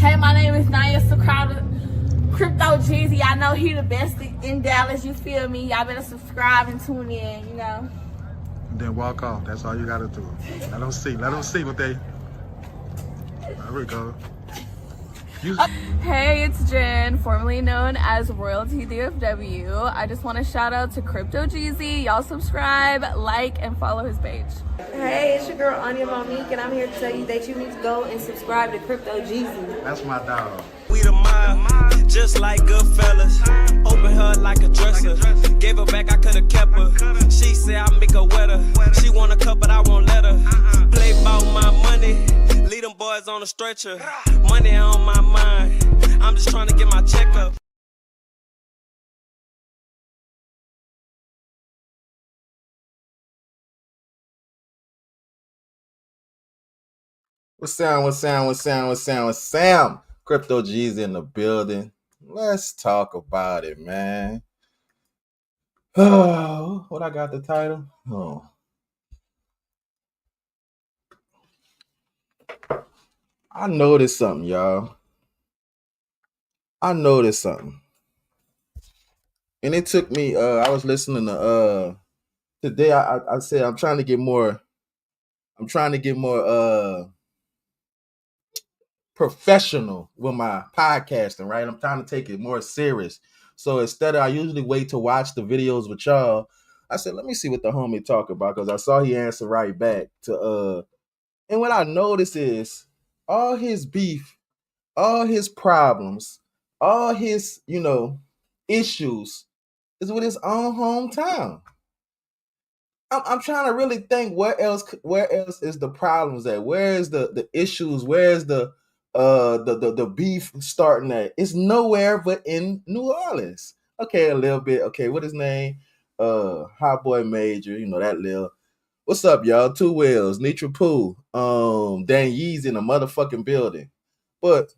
Hey, my name is Naya Crowder, CryptoGeezy. I know he the best in Dallas, you feel me? Y'all better subscribe and tune in, you know. Then walk off. That's all you gotta do. Let them see what they. There we go. Hey, it's Jen, formerly known as Royalty DFW. I just want to shout out to CryptoGeezy. Y'all subscribe, like, and follow his page. Hey, it's your girl Anya Monique, and I'm here to tell you that you need to go and subscribe to CryptoGeezy. That's my dog. We the mob, just like Goodfellas. Open her like a dresser. Gave her back, I could've kept her. She said I make her wetter. She want a cup, but I won't let her. Play about my money. Lead them boys on a stretcher. Money on my mind. I'm just trying to get my check up. What's Sam? CryptoGeezy in the building. Let's talk about it, man. Oh, what I got the title? Oh. I noticed something, y'all. And it took me, I was listening to today I said I'm trying to get more professional with my podcasting, right? I'm trying to take it more serious. So instead of, I usually wait to watch the videos with y'all, I said, let me see what the homie talk about, because I saw he answered right back to and what I noticed is all his beef, all his problems, all his, issues is with his own hometown. I'm trying to really think where else is the problems at? Where is the issues? Where is the beef starting at? It's nowhere but in New Orleans. Okay, a little bit. Okay, what his name? Hot Boy Major, that little. What's up, y'all? Two Wheels, Nitra Pooh, Dan Yeezy in the motherfucking building. But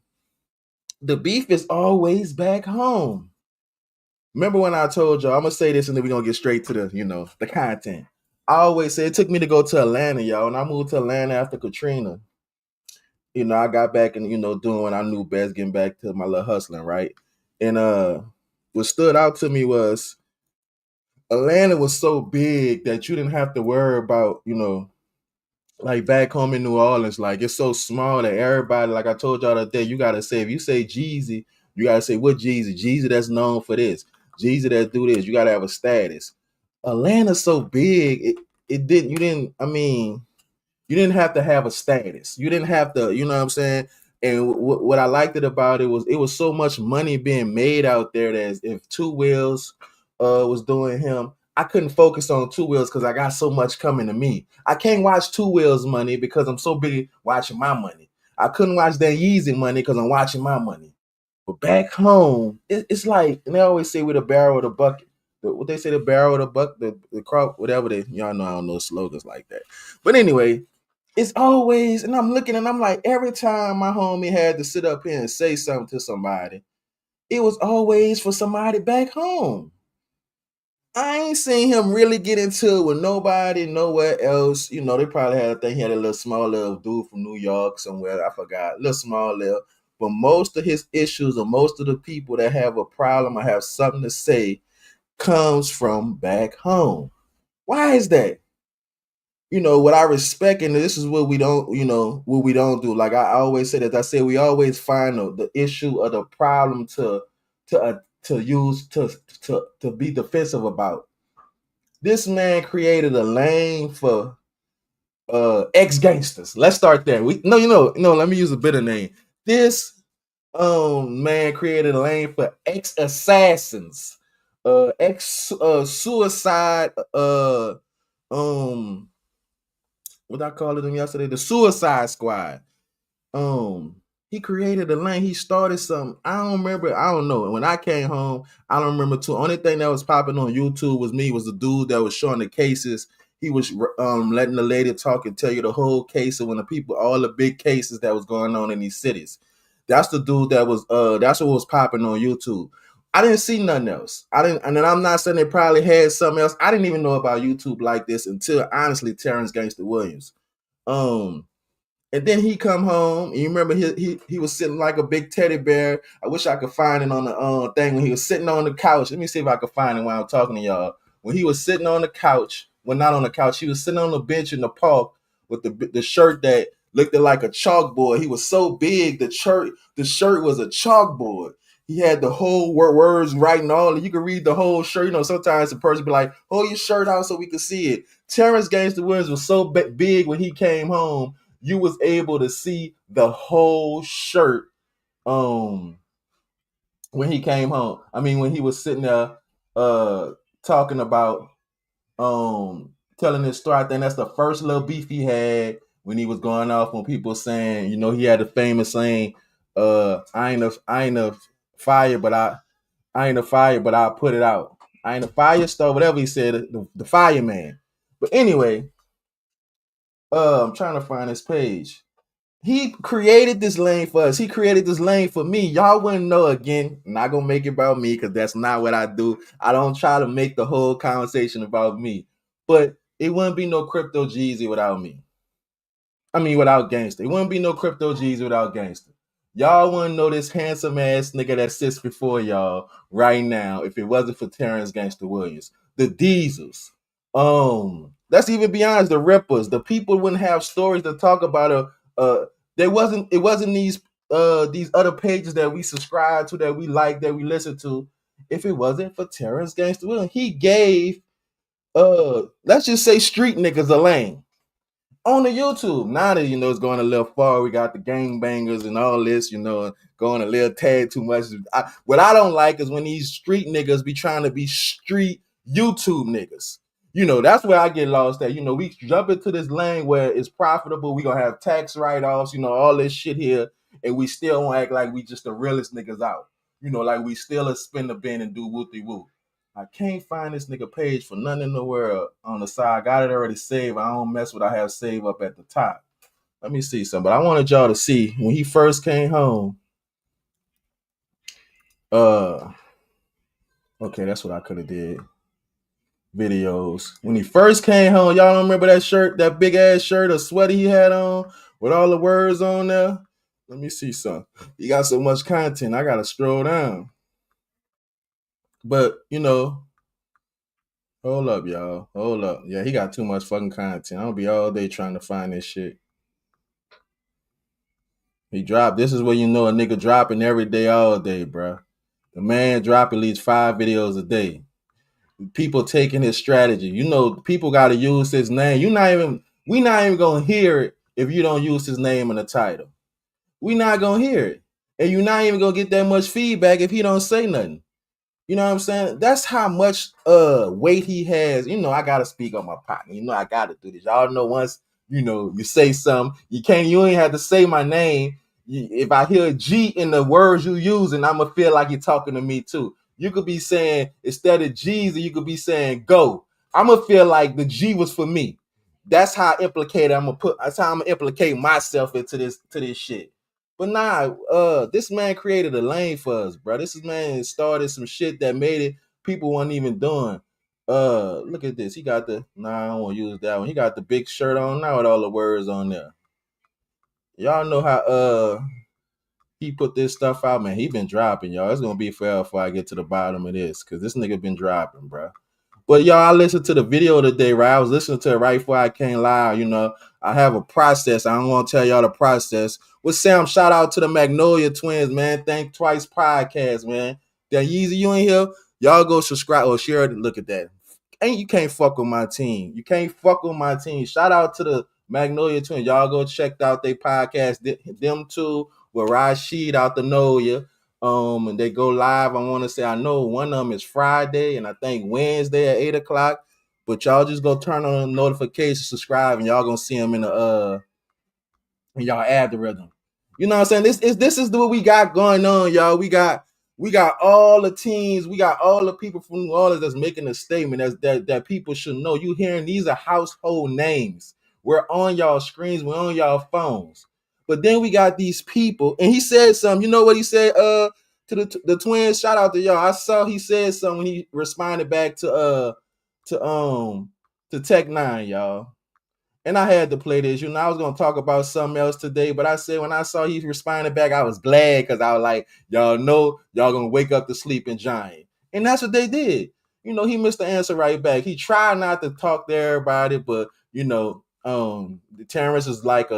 the beef is always back home. Remember when I told y'all, I'm gonna say this and then we're gonna get straight to the content. I always say it took me to go to Atlanta, y'all. And I moved to Atlanta after Katrina. I got back and, doing what I knew best, getting back to my little hustling, right? And what stood out to me was Atlanta was so big that you didn't have to worry about, like back home in New Orleans, like it's so small that everybody, like I told y'all the other day, you gotta say, if you say Jeezy, you gotta say what Jeezy? Jeezy that's known for this. Jeezy that do this. You gotta have a status. Atlanta's so big, you didn't have to have a status. You didn't have to, you know what I'm saying? And what I liked about it was so much money being made out there that if Two Wheels was doing him, I couldn't focus on Two Wheels because I got so much coming to me. I can't watch Two Wheels money because I'm so busy watching my money. I couldn't watch that Yeezy money because I'm watching my money. But back home, it's like, and they always say with a barrel or the bucket. What they say, the barrel or the buck, the crop, whatever y'all know, I don't know slogans like that. But anyway, it's always, and I'm looking and I'm like, every time my homie had to sit up here and say something to somebody, it was always for somebody back home. I ain't seen him really get into it with nobody, nowhere else. They probably had a thing. He had a little small little dude from New York somewhere. I forgot. Little small little. But most of his issues or most of the people that have a problem or have something to say comes from back home. Why is that? What I respect, and this is what we don't do. Like I always say that, I say we always find the issue or the problem to use to be defensive about. This man created a lane for ex-gangsters. Let's start there. Let me use a better name. This man created a lane for ex-assassins, ex-suicide, what I called them yesterday, the Suicide Squad. He created a lane. He started something. I don't know. When I came home, I don't remember too. Only thing that was popping on YouTube was the dude that was showing the cases. He was letting the lady talk and tell you the whole case of all the big cases that was going on in these cities. That's the dude that was that's what was popping on YouTube. I didn't see nothing else. And then I'm not saying they probably had something else. I didn't even know about YouTube like this until honestly Terrence Williams. And And then he come home, and you remember he was sitting like a big teddy bear. I wish I could find it on the thing when he was sitting on the couch. Let me see if I can find it while I'm talking to y'all. When he was sitting on the couch, well, not on the couch, he was sitting on the bench in the park with the shirt that looked like a chalkboard. He was so big, the shirt was a chalkboard. He had the whole words writing all. You could read the whole shirt. You know, sometimes the person be like, "Hold your shirt out so we can see it." Terrence Gangsta Williams was so big when he came home. You was able to see the whole shirt when he came home. I mean, when he was sitting there talking about telling his story. I think that's the first little beef he had when he was going off on people saying, you know, he had the famous saying, I ain't a fire, but I'll put it out. I ain't a fire star, whatever he said, the fireman. But anyway, I'm trying to find his page. He created this lane for us. He created this lane for me. Y'all wouldn't know. Again, I'm not gonna make it about me because that's not what I do. I don't try to make the whole conversation about me. But it wouldn't be no CryptoGeezy without me. I mean, without Gangsta. It wouldn't be no CryptoGeezy without Gangsta. Y'all wouldn't know this handsome ass nigga that sits before y'all right now if it wasn't for Terrence Gangsta Williams. The Diesels. Let's even be honest, the Rippers. The people wouldn't have stories to talk about. It wasn't these other pages that we subscribe to, that we like, that we listen to, if it wasn't for Terrence Gangsta Williams. He gave let's just say street niggas a lane on the YouTube. Now that, you know, it's going a little far, we got the gangbangers and all this, you know, going a little tad too much. What I don't like is when these street niggas be trying to be street YouTube niggas. You know, that's where I get lost at. You know, we jump into this lane where it's profitable. We gonna have tax write-offs, you know, all this shit here, and we still won't act like we just the realest niggas out. You know, like we still a spin the bin and do whoopty-whoop. I can't find this nigga page for nothing in the world on the side. I got it already saved. I don't mess with I have saved up at the top. Let me see something. But I wanted y'all to see when he first came home. Okay, that's what I could have did. Videos. When he first came home, y'all don't remember that shirt, that big ass shirt, a sweater he had on with all the words on there? Let me see something. He got so much content, I gotta scroll down. But, you know, hold up, y'all. Hold up. Yeah, he got too much fucking content. I'll be all day trying to find this shit. He dropped. This is where you know a nigga dropping every day, all day, bro. The man dropping at least 5 videos a day. People taking his strategy. You know, people got to use his name. We not even gonna hear it if you don't use his name in the title. We not gonna hear it, and you're not even gonna get that much feedback if he don't say nothing. You know what I'm saying? That's how much weight he has. You know, I gotta speak on my partner. You know, I gotta do this. Y'all know once, you know, you say something, you ain't have to say my name. If I hear G in the words you using, I'ma feel like you're talking to me too. You could be saying, instead of G's, you could be saying go. I'ma feel like the G was for me. That's how implicated that's how I'm gonna implicate myself into this shit. But nah, this man created a lane for us, bro. This man started some shit that made it people weren't even doing. Look at this. He got I don't want to use that one. He got the big shirt on now with all the words on there. Y'all know how he put this stuff out, man. He been dropping, y'all. It's gonna be forever before I get to the bottom of this, because this nigga been dropping, bro. But y'all, I listened to the video today, right? I was listening to it right before I came live. You know, I have a process. I don't want to tell y'all the process. With Sam, shout out to the Magnolia Twins, man. Think Twice podcast, man. That Yeezy, you in here? Y'all go subscribe or share it. Look at that. You can't fuck with my team. You can't fuck with my team. Shout out to the Magnolia Twins. Y'all go check out their podcast. Them two with Rashid out the Noya. And they go live. I want to say, I know one of them is Friday and I think Wednesday at 8:00. But y'all just go turn on the notifications, subscribe, and y'all gonna see them in y'all add the rhythm. You know what I'm saying? This is what we got going on, y'all. We got all the teams, we got all the people from New Orleans that's making a statement that people should know. You hearing these are household names. We're on y'all screens, we're on y'all phones. But then we got these people, and he said something. You know what he said to the Twins? Shout out to y'all. I saw he said something when he responded back to Tec9, y'all. And I had to play this. You know, I was gonna talk about something else today, but I said when I saw he responded back, I was glad because I was like, y'all know y'all gonna wake up the sleeping giant. And that's what they did. You know, he missed the answer right back. He tried not to talk to everybody, but you know, Terrence is like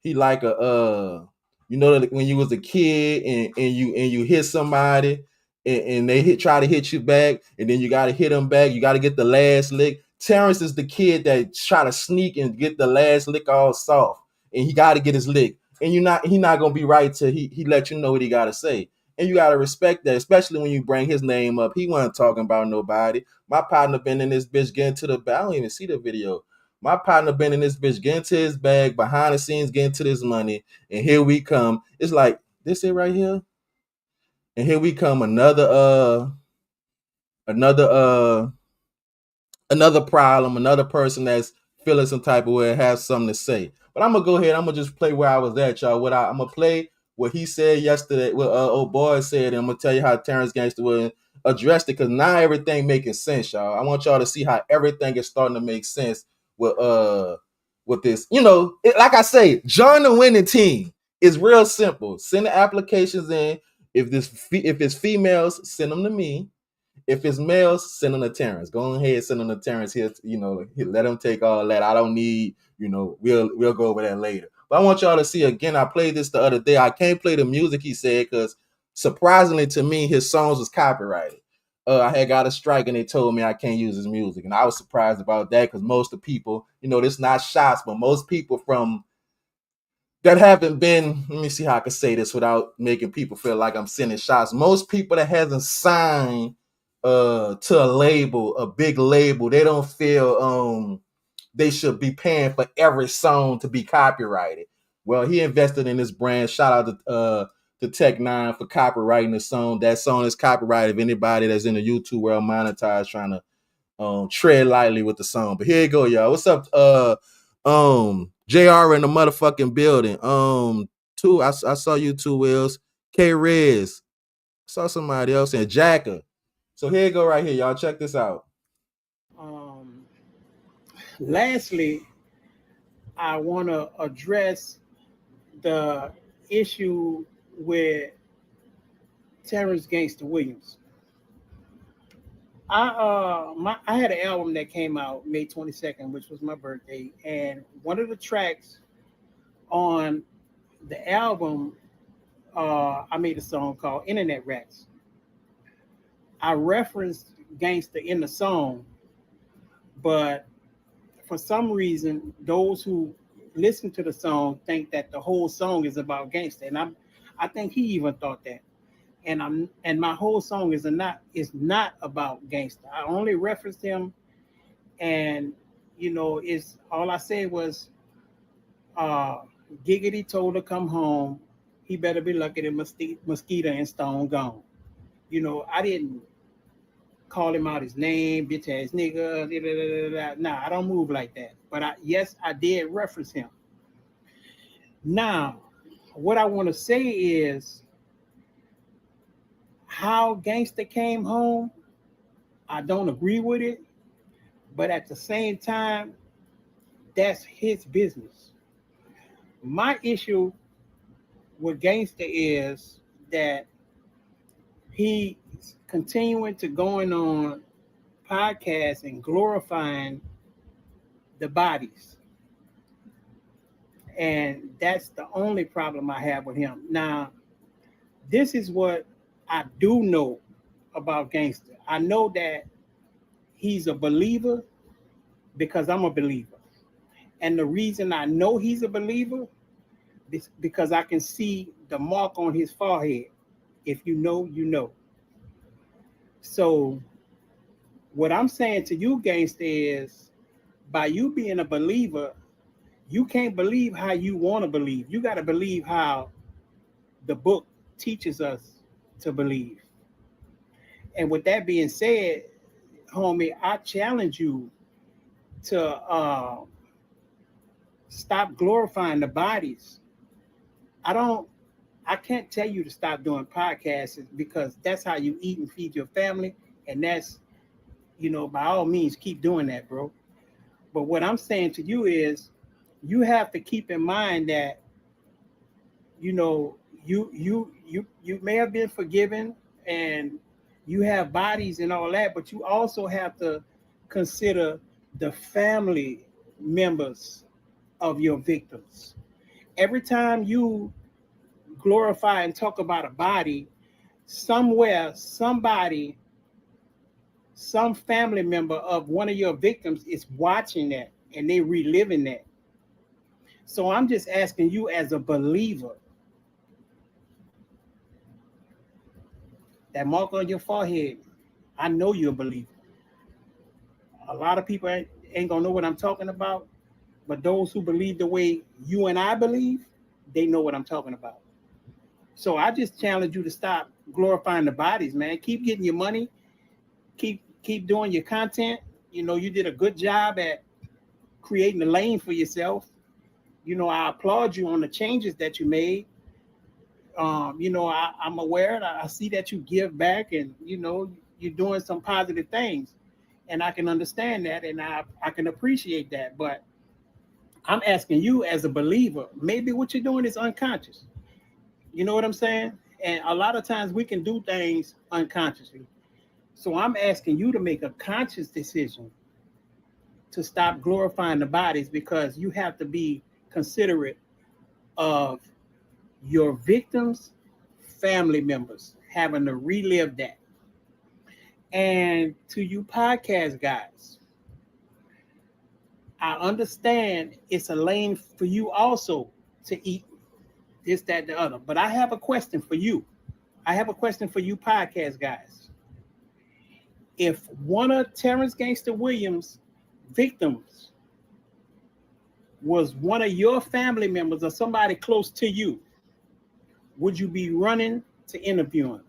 he like you know, that when you was a kid and you hit somebody and they try to hit you back, and then you got to hit them back. You got to get the last lick. Terrence is the kid that try to sneak and get the last lick all soft, and he got to get his lick. And he not gonna be right till he let you know what he got to say. And you got to respect that, especially when you bring his name up. He wasn't talking about nobody. My partner been in this bitch getting to the bag. I don't even see the video. My partner been in this bitch getting to his bag, behind the scenes getting to this money, and here we come. It's like this it right here. And here we come, another problem, another person that's feeling some type of way, has something to say. But I'm gonna go ahead. I'm gonna just play where I was at, y'all. I'm gonna play what he said yesterday. What old boy said, and I'm gonna tell you how Terrence Gangster will addressed it, because now everything making sense, y'all. I want y'all to see how everything is starting to make sense with this. You know, like I say, join the winning team. It's real simple. Send the applications in. If it's females, send them to me. If it's males, send them to Terrence. Go ahead, send them to Terrence. Here, you know, let him take all that. I don't need, you know, we'll go over that later. But I want y'all to see again. I played this the other day. I can't play the music he said because surprisingly to me, his songs was copyrighted. I had got a strike and they told me I can't use his music, and I was surprised about that because most of the people, you know, this not shots, but most people from that haven't been, let me see how I can say this without making people feel like I'm sending shots. Most people that hasn't signed to a label, a big label, they don't feel they should be paying for every song to be copyrighted. Well, he invested in this brand. Shout out to Tec9 for copywriting the song. That song is copyrighted. If anybody that's in the YouTube world monetized trying to tread lightly with the song. But here you go, y'all. What's up? JR in the motherfucking building. I saw you two, Wills. K Riz. Saw somebody else and Jacker. So here you go right here, y'all. Check this out. Lastly, I want to address the issue with Terrence Gangster Williams. I had an album that came out May 22nd, which was my birthday, and one of the tracks on the album, I made a song called Internet Rats. I referenced gangster in the song, but for some reason, those who listen to the song think that the whole song is about gangster, and I think he even thought that. And my whole song is not about gangster. I only referenced him, and you know, it's all I said was, Giggity told her come home. He better be lucky that Mosquito and Stone gone. You know, I didn't call him out his name, bitch ass nigga. Nah, I don't move like that. But I did reference him. Now, what I want to say is, how gangster came home, I don't agree with it, but at the same time, that's his business. My issue with gangster is that he's continuing to going on podcasts and glorifying the bodies. And that's the only problem I have with him. Now, this is what I do know about gangster. I know that he's a believer because I'm a believer. And the reason I know he's a believer is because I can see the mark on his forehead. If you know, you know. So what I'm saying to you, gangster, is by you being a believer, you can't believe how you want to believe. You got to believe how the book teaches us to believe. And with that being said, homie, I challenge you to stop glorifying the bodies. I can't tell you to stop doing podcasts because that's how you eat and feed your family. And that's, you know, by all means, keep doing that, bro. But what I'm saying to you is, you have to keep in mind that, you know, you may have been forgiven and you have bodies and all that, but you also have to consider the family members of your victims. Every time you glorify and talk about a body, somewhere, somebody, some family member of one of your victims is watching that and they reliving that. So I'm just asking you, as a believer, that mark on your forehead, I know you're a believer. A lot of people ain't gonna know what I'm talking about, but those who believe the way you and I believe, they know what I'm talking about. So I just challenge you to stop glorifying the bodies, man. Keep getting your money, keep doing your content. You know, you did a good job at creating a lane for yourself. You know, I applaud you on the changes that you made. You know, I'm aware, I see that you give back, and you know, you're doing some positive things, and I can understand that, and I can appreciate that. But I'm asking you, as a believer, maybe what you're doing is unconscious. You know what I'm saying? And a lot of times we can do things unconsciously. So I'm asking you to make a conscious decision to stop glorifying the bodies, because you have to be considerate of your victims' family members having to relive that. And to you podcast guys, I understand it's a lane for you also to eat this, that, the other. But I have a question for you. I have a question for you podcast guys. If one of Terrence Gangster Williams' victims was one of your family members or somebody close to you, would you be running to interview him?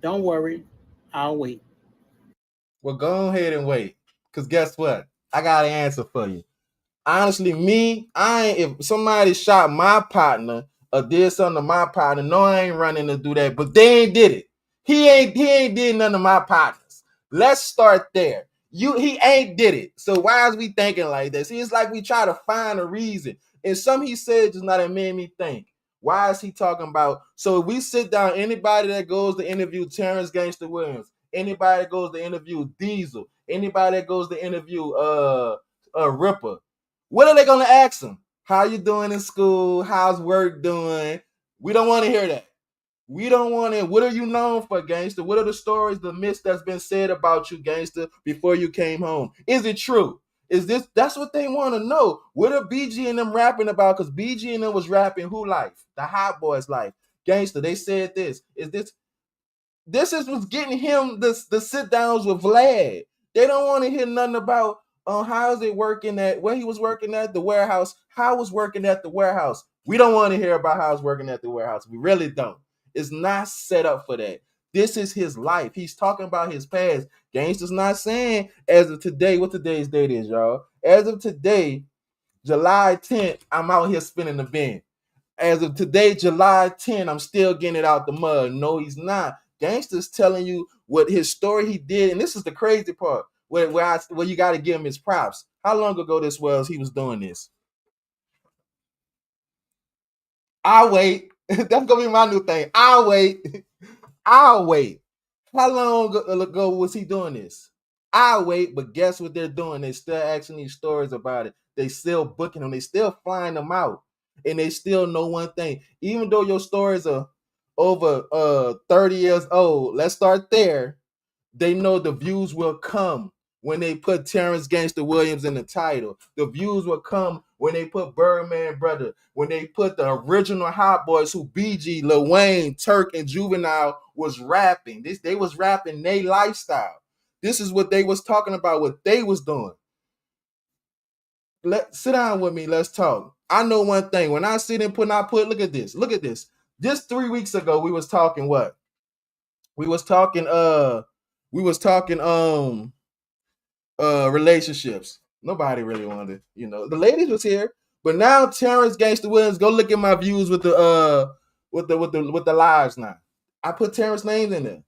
Don't worry, I'll wait. Well, go ahead and wait, because guess what? I got an answer for you. Honestly, if somebody shot my partner or did something to my partner, no, I ain't running to do that. But they ain't did it. He ain't did none of my partners. Let's start there. He ain't did it. So why is we thinking like this? See, it's like we try to find a reason. And some he said just not made me think. Why is he talking about? So if we sit down, anybody that goes to interview Terrence Gangster Williams, anybody that goes to interview Diesel, anybody that goes to interview Ripper, what are they gonna ask him? How you doing in school? How's work doing? We don't want to hear that. We don't want to. What are you known for, gangster? What are the stories, the myths that's been said about you, gangster, before you came home? Is it true? That's what they want to know. What are BG and them rapping about? Because BG and them was rapping who life? The Hot Boys life. Gangster, they said this. This is what's getting him the sit downs with Vlad. They don't want to hear nothing about how is it working at where he was working at the warehouse. How was working at the warehouse? We don't want to hear about how it's working at the warehouse. We really don't. It's not set up for that. This is his life. He's talking about his past. Gangster's not saying as of today, what today's date is, y'all. As of today, July 10th, I'm out here spinning the bin. As of today, July 10th, I'm still getting it out the mud. No, he's not. Gangster's telling you what his story he did, and this is the crazy part where you got to give him his props. How long ago this was he was doing this? I'll wait. That's gonna be my new thing. I'll wait. I'll wait. How long ago was he doing this? I'll wait, but guess what they're doing? They're still asking these stories about it. They still booking them. They still flying them out, and they still know one thing. Even though your stories are over 30 years old, let's start there. They know the views will come when they put Terrence Gangster Williams in the title. The views will come when they put Birdman Brother, when they put the original Hot Boys who BG, Lil Wayne, Turk, and Juvenile was rapping. They was rapping their lifestyle. This is what they was talking about, what they was doing. Sit down with me, let's talk. I know one thing. When I sit and look at this. Look at this. Just 3 weeks ago, we was talking what? We was talking relationships. Nobody really wanted, the ladies was here, but now Terrence Gangster Williams, go look at my views with the lives now. I put Terrence names in there.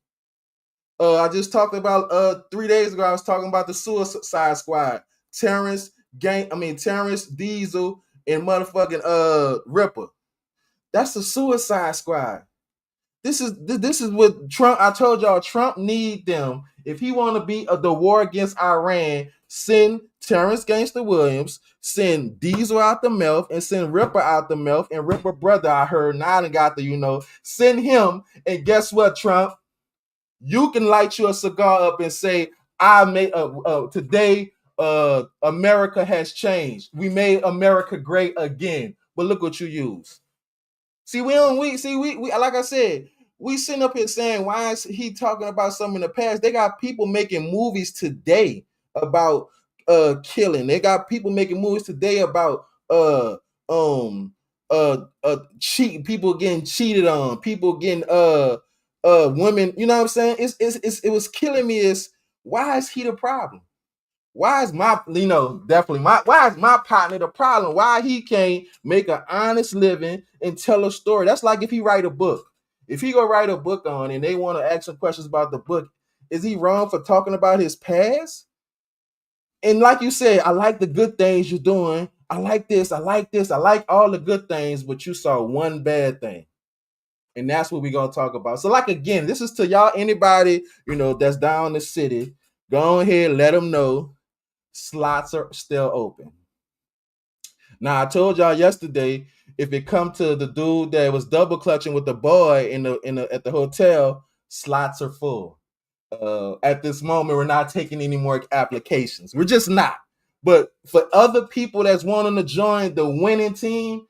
I just talked about 3 days ago, I was talking about the Suicide Squad. Terrence Diesel, and motherfucking Ripper. That's a Suicide Squad. This is what Trump. I told y'all Trump need them if he want to be the war against Iran. Send Terrence Gangster Williams, send Diesel out the mouth, and send Ripper out the mouth. And Ripper brother, I heard now I got the send him. And guess what, Trump? You can light your cigar up and say, I made today America has changed. We made America great again. But look what you use. See, we like I said, we sitting up here saying, why is he talking about something in the past? They got people making movies today about killing. They got people making movies today about cheating, people getting cheated on, people getting women, you know what I'm saying? It was killing me is why is he the problem? Why is why is my partner the problem? Why he can't make an honest living and tell a story? That's like if he write a book. If he go write a book on and they want to ask some questions about the book, is he wrong for talking about his past? And like you said, I like the good things you're doing. I like this. I like this. I like all the good things, but you saw one bad thing. And that's what we're going to talk about. So like, again, this is to y'all, anybody, that's down the city. Go ahead, let them know. Slots are still open. Now I told y'all yesterday, if it come to the dude that was double clutching with the boy at the hotel, slots are full. At this moment, we're not taking any more applications. We're just not. But for other people that's wanting to join the winning team,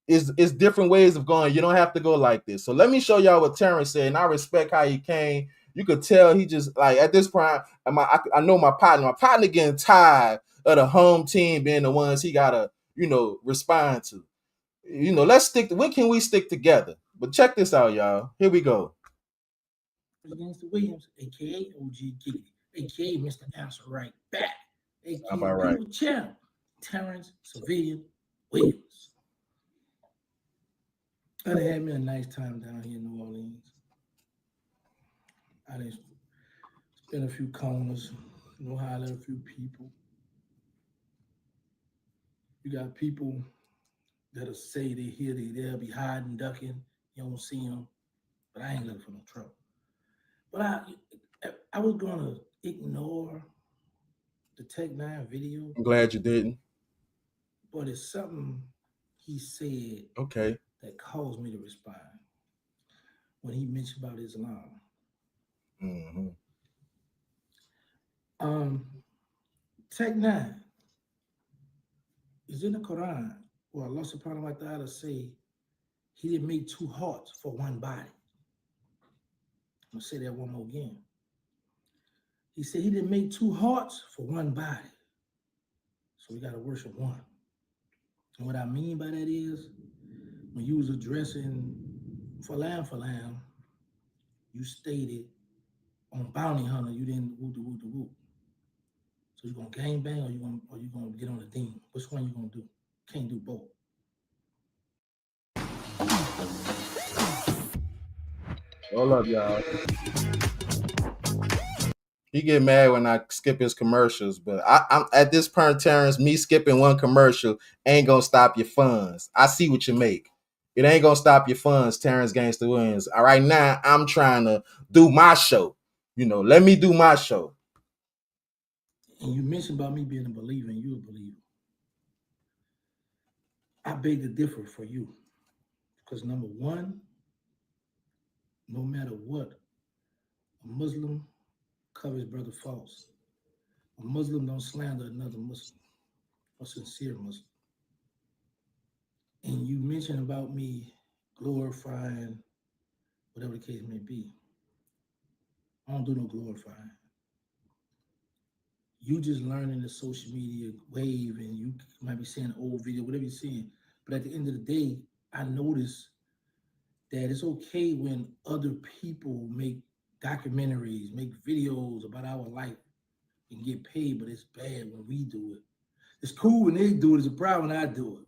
is different ways of going. You don't have to go like this. So let me show y'all what Terrence said, and I respect how he came. You could tell he just like at this point. I know my partner getting tired of the home team being the ones he gotta respond to. Let's stick. When can we stick together? But check this out, y'all. Here we go. Terrence Williams, aka OG aka Mr. Answer Right Back, aka right. Champ, Terrence Williams. I done had me a nice time down here in New Orleans. I done spent a few corners, holler at a few people. You got people that'll say they here, they'll be hiding, ducking. You don't see them, but I ain't looking for no trouble. But I was gonna ignore the Tec9 video. I'm glad you didn't. But it's something he said. Okay. That caused me to respond when he mentioned about Islam. Mm-hmm. Tec9 is in the Quran where Allah subhanahu wa ta'ala say he didn't make two hearts for one body. I'm gonna say that one more again. He said he didn't make two hearts for one body. So we gotta worship one. And what I mean by that is, when you was addressing Falam, you stated on Bounty Hunter, you didn't woo. So you gonna gang bang or you gonna get on the team? Which one you gonna do? Can't do both. Hold up, y'all. He get mad when I skip his commercials, but I'm at this point, Terrence, me skipping one commercial ain't gonna stop your funds. I see what you make. It ain't gonna stop your funds, Terrence Gangster Williams. All right, now I'm trying to do my show. Let me do my show. And you mentioned about me being a believer, and you a believer. I beg to differ for you. Because number one, no matter what, a Muslim covers brother false. A Muslim don't slander another Muslim, a sincere Muslim. And you mentioned about me glorifying whatever the case may be. I don't do no glorifying. You just learning the social media wave, and you might be seeing old video, whatever you're seeing. But at the end of the day, I notice that it's okay when other people make documentaries, make videos about our life and get paid, but it's bad when we do it. It's cool when they do it, it's a problem when I do it.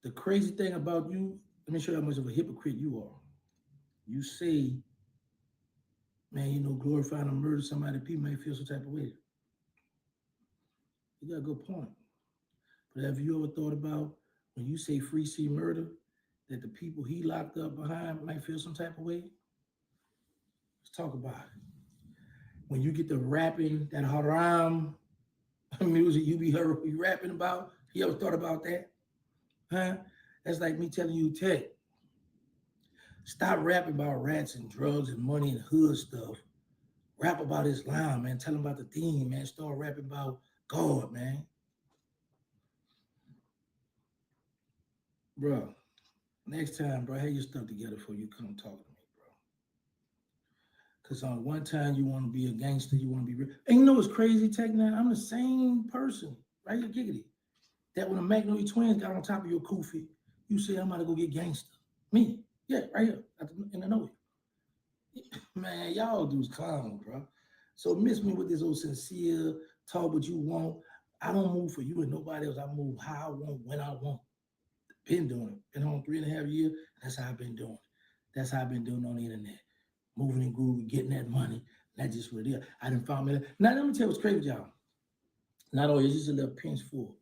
The crazy thing about you, let me show you how much of a hypocrite you are. You say man, glorifying a murder somebody, people may feel some type of way. You got a good point. But have you ever thought about when you say free C murder, that the people he locked up behind might feel some type of way? Let's talk about it. When you get the rapping, that haram music you be rapping about, you ever thought about that? Huh? That's like me telling you, Tech, stop rapping about rats and drugs and money and hood stuff. Rap about Islam, man. Tell them about the deen, man. Start rapping about God, man. Bro, next time, bro, have your stuff together before you come talk to me, bro. Because on one time you want to be a gangster, you want to be real. And you know what's crazy, Tec9? I'm the same person, right here, giggity. That when the Magnolia Twins got on top of your kufi, you say, I'm about to go get gangster. Me. Yeah, right here, in the know. Man, y'all dudes clown, bro. So miss me with this old sincere, talk what you want. I don't move for you and nobody else. I move how I want, when I want. Been doing it. Been on 3.5 years. That's how I've been doing it. That's how I've been doing on the internet. Moving and grooving, getting that money. That's just what it is. I didn't find me. Now, let me tell you what's crazy, y'all. Not only is this a little pinch full.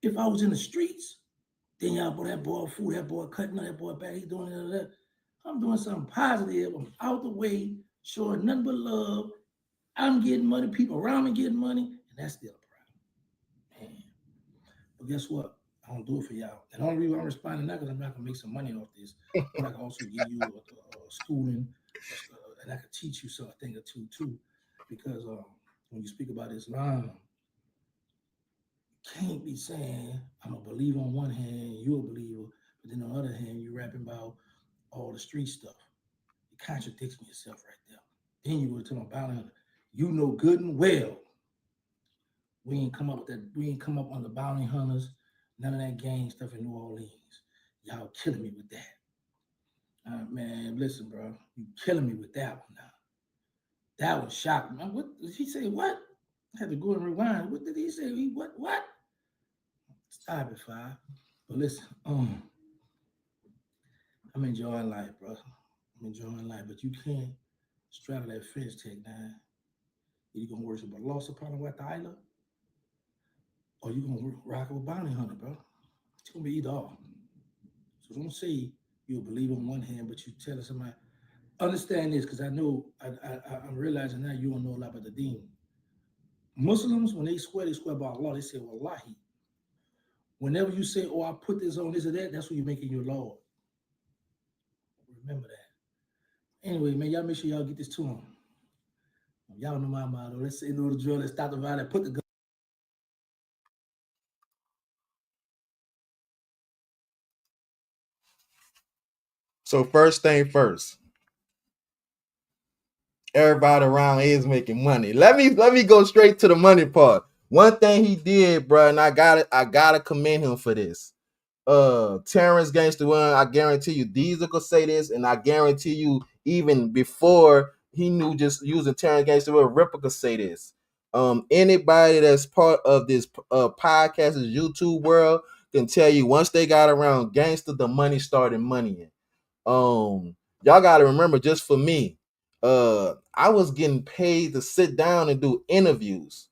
If I was in the streets, then y'all, boy, that boy food, that boy cutting, that boy back, he doing that. I'm doing something positive. I'm out the way, showing nothing but love. I'm getting money. People around me getting money. And that's still a problem. Man. But guess what? I don't do it for y'all. And the only reason I'm responding now because I'm not going to make some money off this. But I can also give you a schooling, and I can teach you something or two, too. Because when you speak about Islam, you can't be saying, I'm a believer on one hand, you're a believer, but then on the other hand, you're rapping about all the street stuff. It contradicts yourself right there. Then you go to my bounty hunter. You know good and well we ain't come up with that. We ain't come up on the bounty hunters, none of that gang stuff in New Orleans. Y'all killing me with that. Man, listen, bro, you killing me with that one now. That was shocking. Man, what did he say? What? I had to go and rewind. What did he say? What? Stop it, Five. But listen, I'm enjoying life, bro. I'm enjoying life, but you can't straddle that fence, Tec9. You gonna worship a loss upon what the island, or you gonna rock with bounty hunter, bro? It's gonna be either or. So don't say you'll believe on one hand, but you tell somebody. Understand this, because I know I'm realizing now you don't know a lot about the deen. Muslims, when they swear by Allah. They say Wallahi. Whenever you say, "Oh, I put this on this or that," that's what you're making your Lord. Remember that. Anyway, man, y'all make sure y'all get this to them. Y'all know my motto. Let's say know the drill. Let's stop the violence. Put the gun. So first thing first, everybody around is making money. Let me go straight to the money part. One thing he did, bro, and I gotta commend him for this. Terrence Gangsta Williams, I guarantee you, Diesel could say this, and I guarantee you, even before he knew just using Terrence Gangsta Williams, Ripper could say this. Anybody that's part of this podcast, this YouTube world, can tell you once they got around Gangsta, the money started moneying. Y'all gotta remember, just for me, I was getting paid to sit down and do interviews.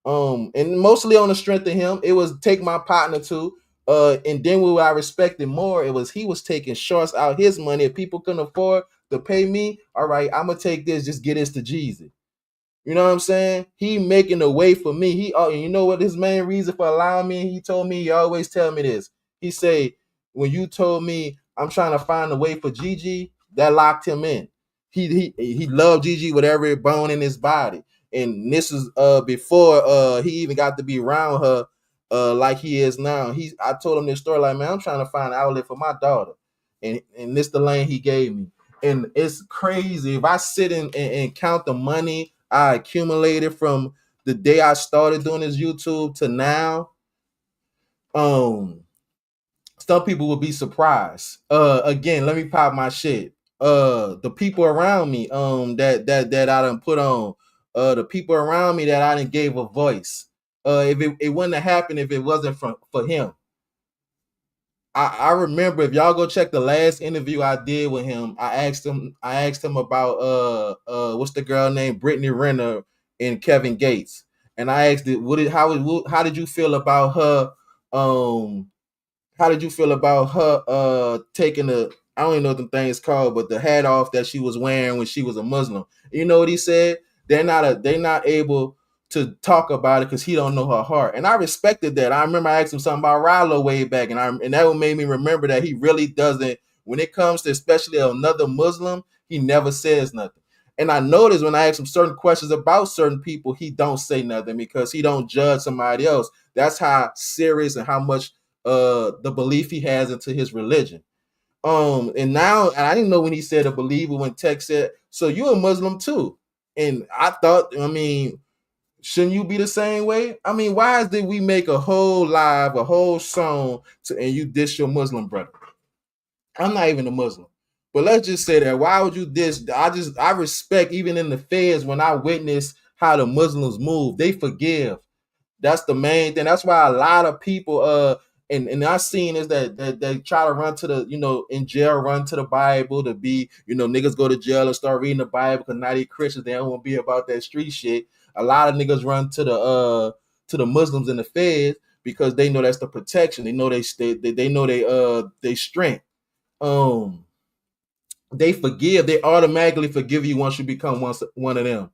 And mostly on the strength of him, it was take my partner to. And then what I respected more, it was he was taking shorts out his money. If people couldn't afford to pay me, all right, I'm gonna take this, just get this to Jeezy. You know what I'm saying? He making a way for me. You know what his main reason for allowing me? He told me, he always tell me this. He say, when you told me I'm trying to find a way for Gigi, that locked him in. He loved Gigi with every bone in his body. And this is before he even got to be around her like he is now. I told him this story, like, man, I'm trying to find an outlet for my daughter. And this the lane he gave me. And it's crazy. If I sit and count the money I accumulated from the day I started doing this YouTube to now, some people would be surprised. Again, let me pop my shit. The people around me, that I done put on, the people around me that I done gave a voice. If it wouldn't have happened if it wasn't for him. I remember, if y'all go check the last interview I did with him, I asked him about what's the girl named Brittany Renner and Kevin Gates, and I asked it, how did you feel about her how did you feel about her taking the, I don't even know what the thing's called, but the hat off that she was wearing when she was a Muslim? You know what he said? They're not able to talk about it because he don't know her heart. And I respected that. I remember I asked him something about Rilo way back, and that made me remember that he really doesn't, when it comes to especially another Muslim, he never says nothing. And I noticed when I asked him certain questions about certain people, he don't say nothing because he don't judge somebody else. That's how serious and how much the belief he has into his religion. And now, and I didn't know when he said a believer, when Tech said, so you're a Muslim too. And I thought, I mean, shouldn't you be the same way? I mean, why did we make a whole live, a whole song and you diss your Muslim brother? I'm not even a Muslim. But let's just say that. Why would you diss? I respect, even in the feds, when I witness how the Muslims move, they forgive. That's the main thing. That's why a lot of people and I've seen is that they try to run to the, in jail, run to the Bible to be, niggas go to jail and start reading the Bible because now they Christians, they don't want to be about that street shit. A lot of niggas run to the Muslims and the feds because they know that's the protection. They know they know they strength. They forgive. They automatically forgive you once you become one of them.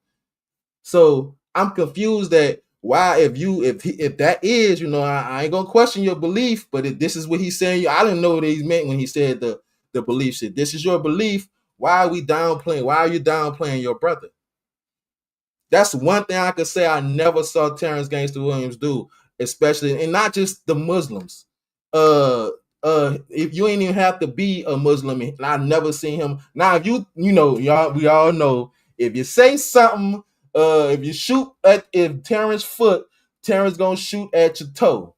So I'm confused that why, if that is, I ain't gonna question your belief, but if this is what he's saying, I didn't know what he meant when he said the belief shit. This is your belief. Why are we downplaying? Why are you downplaying your brother? That's one thing I could say I never saw Terrence Gangster Williams do, especially, and not just the Muslims. If you ain't even have to be a Muslim, and I never seen him. Now, if y'all, we all know, if you say something, if you shoot if Terrence foot, Terrence gonna shoot at your toe.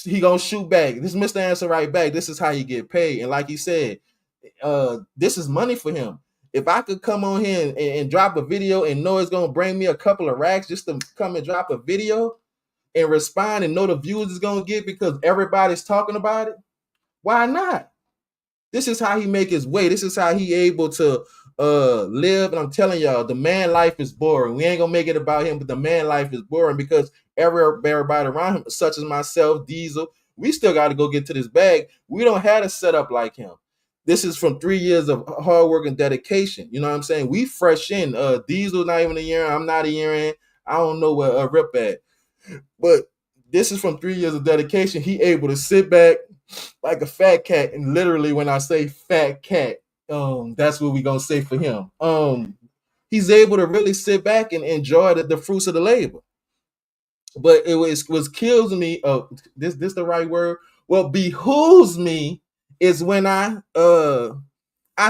He gonna shoot back. This is Mr. Answer right back. This is how you get paid. And like he said, this is money for him. If I could come on here and drop a video and know it's gonna bring me a couple of racks just to come and drop a video and respond and know the views is gonna get because everybody's talking about it, why not? This is how he make his way. This is how he able to live. And I'm telling y'all, the man life is boring. We ain't gonna make it about him, but the man life is boring because everybody around him, such as myself, Diesel, we still got to go get to this bag. We don't have a setup like him. This is from 3 years of hard work and dedication. You know what I'm saying? We fresh in. Diesel not even a year in. I'm not a year in. I don't know where Rip at. But this is from 3 years of dedication. He able to sit back like a fat cat. And literally when I say fat cat, that's what we gonna say for him. He's able to really sit back and enjoy the fruits of the labor. But it was kills me. This the right word? What behooves me is when I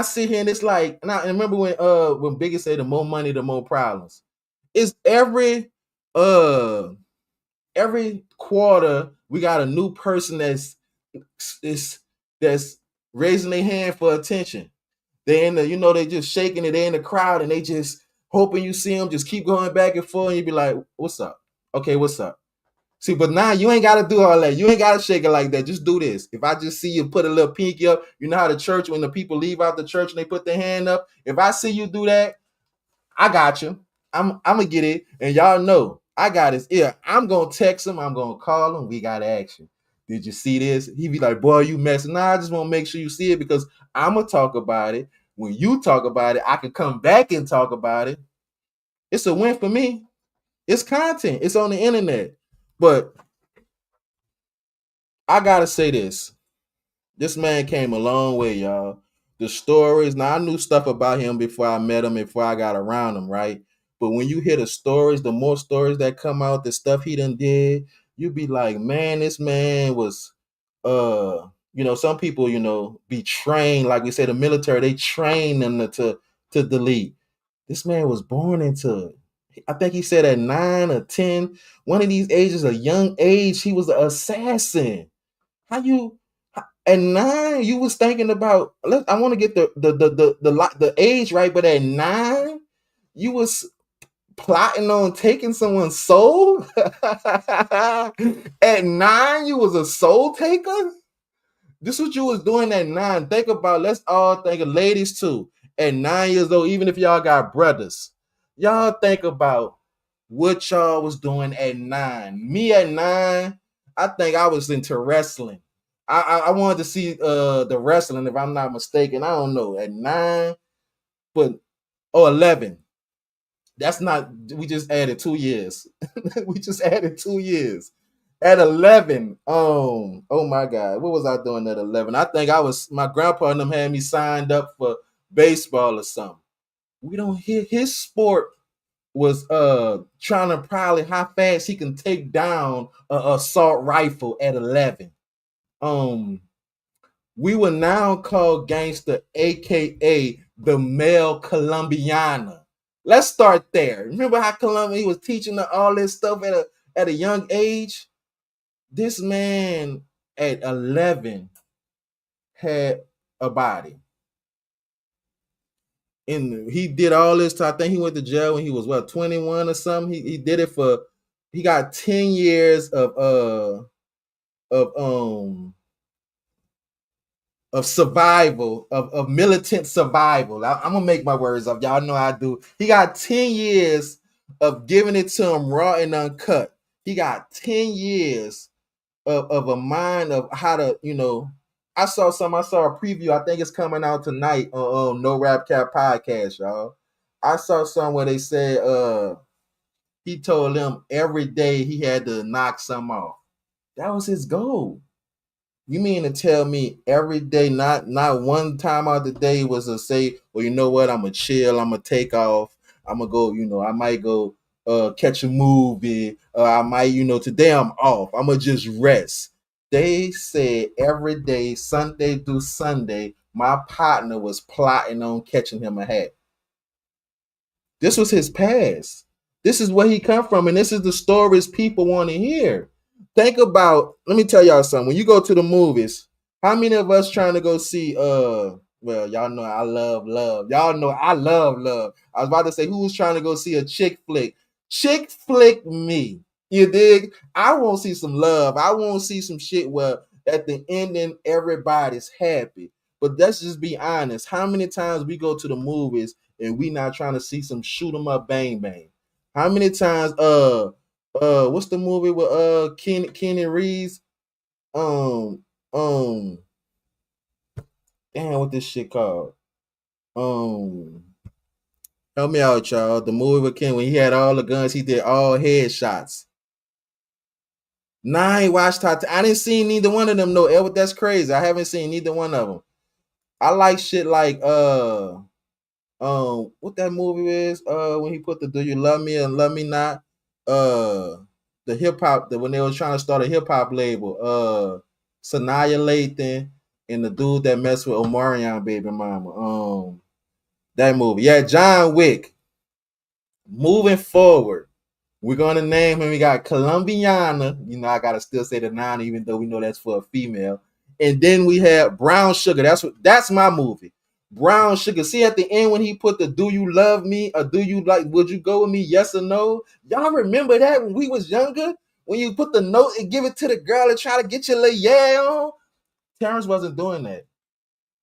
sit here and it's like, and I remember when Biggie said the more money, the more problems. It's every quarter we got a new person that's raising their hand for attention. They in the, they just shaking it, they in the crowd and they just hoping you see them, just keep going back and forth, and you be like, what's up? Okay, what's up? See, but now you ain't got to do all that. You ain't got to shake it like that. Just do this. If I just see you put a little pinky up, you know how the church, when the people leave out the church and they put their hand up, if I see you do that, I got you. I'm going to get it. And y'all know, I got his ear. I'm going to text him. I'm going to call him. We got action. Did you see this? He be like, boy, you messing. Nah, I just want to make sure you see it because I'm going to talk about it. When you talk about it, I can come back and talk about it. It's a win for me. It's content. It's on the internet. But I gotta say this. This man came a long way, y'all. The stories, now I knew stuff about him before I met him, before I got around him, right? But when you hear the stories, the more stories that come out, the stuff he done did, you be like, man, this man was, some people, be trained, like we say, the military, they train them to delete. This man was born into it. I think he said at 9 or 10, one of these ages, a young age, he was an assassin. How you at 9 you was thinking about? I want to get the age right, but at 9 you was plotting on taking someone's soul. At 9 you was a soul taker. This is what you was doing at 9. Think about, let's all think of ladies too. At 9 years old, even if y'all got brothers, y'all think about what y'all was doing at 9. Me at 9, I think I was into wrestling. I wanted to see the wrestling, if I'm not mistaken. I don't know, at 9, but 11. That's not, we just added 2 years. We just added 2 years. At 11, oh my God, what was I doing at 11? I think my grandpa and them had me signed up for baseball or something. We don't hear his sport was trying to probably how fast he can take down a assault rifle at 11. We were now called gangster, aka the male Colombiana. Let's start there. Remember how Colombia, he was teaching all this stuff at a young age? This man at 11 had a body. And he did all this. I think he went to jail when he was 21 or something. He did it he got 10 years of survival, of militant survival. I'm gonna make my words up. Y'all know I do. He got 10 years of giving it to him raw and uncut. He got 10 years of a mind of how to, I saw a preview. I think it's coming out tonight on No Rap Cap podcast, y'all. I saw some where they said he told them every day he had to knock some off. That was his goal. You mean to tell me every day, not one time out of the day was to say, well, you know what, I'm gonna chill, I'm gonna take off, I'm gonna go, I might go catch a movie, I might, today I'm off, I'm gonna just rest. They said every day, Sunday through Sunday, my partner was plotting on catching him a hat. This was his past. This is where he come from, and this is the stories people want to hear. Think about, let me tell y'all something. When you go to the movies, how many of us trying to go see, well, y'all know I love love. Y'all know I love love. I was about to say, who was trying to go see a chick flick? Chick flick me. You dig? I want to see some love. I want to see some shit where at the ending, everybody's happy. But let's just be honest. How many times we go to the movies and we not trying to see some shoot 'em up bang bang? How many times, what's the movie with Kenny Reeves? Damn, what this shit called? Help me out, y'all. The movie with Ken, when he had all the guns, he did all headshots. Nah, I ain't watched I didn't see neither one of them. No, that's crazy. I haven't seen neither one of them. I like shit like what that movie is? When he put the "Do You Love Me and Love Me Not?" The hip hop, when they was trying to start a hip hop label. Sanaya Lathan and the dude that messed with Omarion baby mama. That movie. Yeah, John Wick. Moving forward, we're gonna name him. We got Colombiana. I gotta still say the 9, even though we know that's for a female. And then we have Brown Sugar. That's my movie. Brown Sugar. See at the end when he put the "Do you love me?" or "Do you like? Would you go with me? Yes or no?" Y'all remember that when we was younger? When you put the note and give it to the girl and try to get your little yeah on? Terrence wasn't doing that.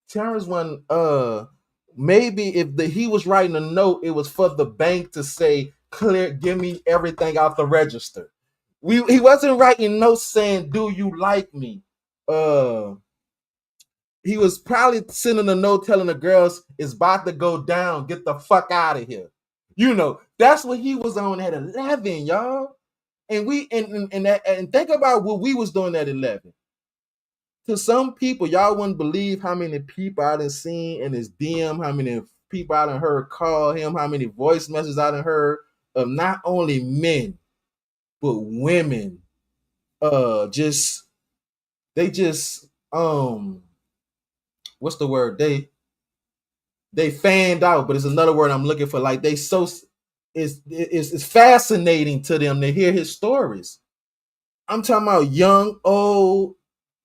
Terrence wasn't. Maybe if he was writing a note, it was for the bank to say, "Clear, give me everything out the register." He wasn't writing notes saying, "Do you like me?" He was probably sending a note telling the girls, "It's about to go down. Get the fuck out of here." That's what he was on at 11, y'all. And think about what we was doing at 11. To some people, y'all wouldn't believe how many people I done seen in his DM, how many people I done heard call him, how many voice messages I done heard of not only men, but women. They just what's the word? They fanned out, but it's another word I'm looking for. Like it's fascinating to them to hear his stories. I'm talking about young, old,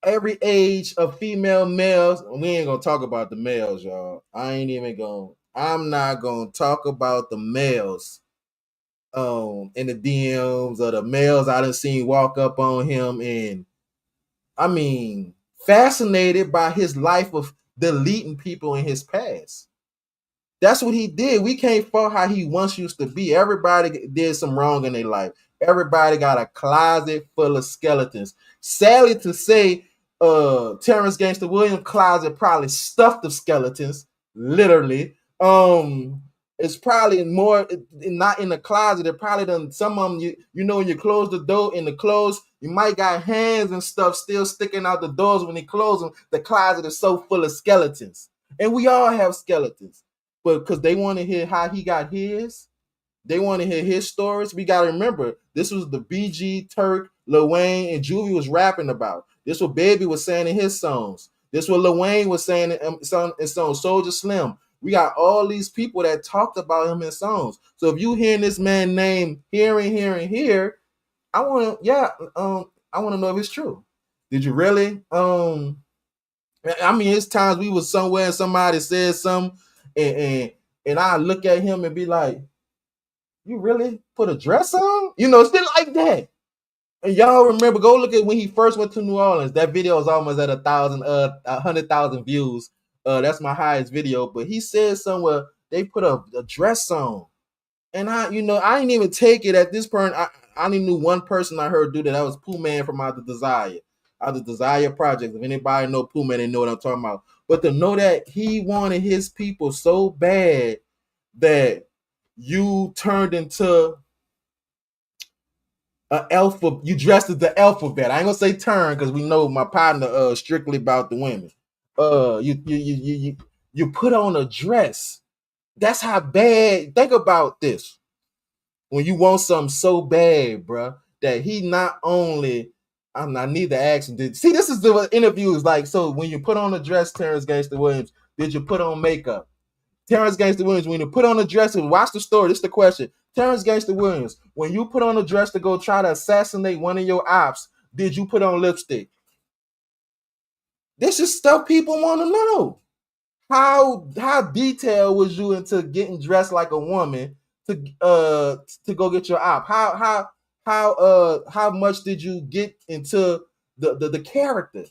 every age of female males. We ain't gonna talk about the males, y'all. I'm not gonna talk about the males in the DMs or the males I done seen walk up on him and fascinated by his life of deleting people in his past. That's what he did. We can't fault how he once used to be. Everybody did some wrong in their life. Everybody got a closet full of skeletons. Sadly to say, Terrence Gangster Williams' closet probably stuffed of skeletons, literally. It's probably more not in the closet. It probably done some of them. You know, when you close the door in the clothes, you might got hands and stuff still sticking out the doors when they close them. The closet is so full of skeletons, and we all have skeletons. But because they want to hear how he got his, they want to hear his stories. We got to remember, this was the BG, Turk, Lil Wayne, and Juvie was rapping about. This what Baby was saying in his songs. This what Lil Wayne was saying in songs. Soulja Slim. We got all these people that talked about him in songs. So if you hearing this man name here, I want to know if it's true. Did you really? I mean, it's times we was somewhere and somebody said something, and I look at him and be like, you really put a dress on? You know, still like that. And y'all remember, go look at when he first went to New Orleans. That video is almost at 100,000 views. That's my highest video. But he said somewhere they put a dress on. And I didn't even take it at this point. I only knew one person I heard do that. That was Pooh Man from Out the Desire Project. If anybody know Pooh Man, they know what I'm talking about. But to know that he wanted his people so bad that you turned into you dressed as the alphabet. I ain't gonna say turn because we know my partner strictly about the women. You put on a dress. That's how bad. Think about this. When you want something so bad, bruh, that he not only I need to ask him. See, this is the interviews like, so when you put on a dress, Terrence Gangster Williams, did you put on makeup? Terrence Gangster Williams, when you put on a dress, and watch the story, this is the question. Terrence Gangster Williams, when you put on a dress to go try to assassinate one of your ops, did you put on lipstick? This is stuff people want to know. How detailed was you into getting dressed like a woman to go get your op? How much did you get into the character?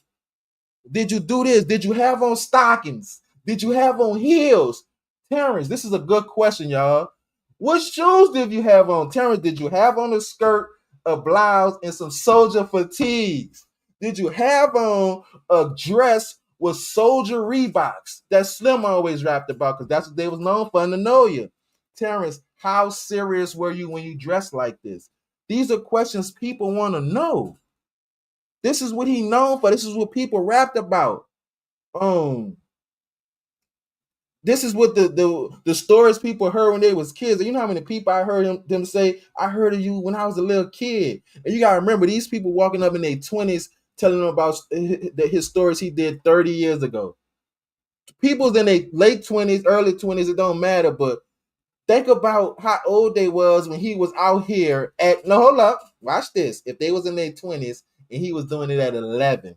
Did you do this? Did you have on stockings? Did you have on heels? Terrence, this is a good question, y'all. What shoes did you have on? Terrence, did you have on a skirt, a blouse, and some soldier fatigues? Did you have on a dress with soldier Reeboks that Slim always rapped about? Because that's what they was known for, to know you. Terrence, how serious were you when you dressed like this? These are questions people want to know. This is what he known for. This is what people rapped about. This is what the stories people heard when they was kids. You know how many people I heard them say, I heard of you when I was a little kid. And you got to remember, these people walking up in their 20s telling them about his stories he did 30 years ago. People's in their late 20s, early 20s, it don't matter. But think about how old they was when he was out here at, no, hold up, watch this. If they was in their 20s and he was doing it at 11.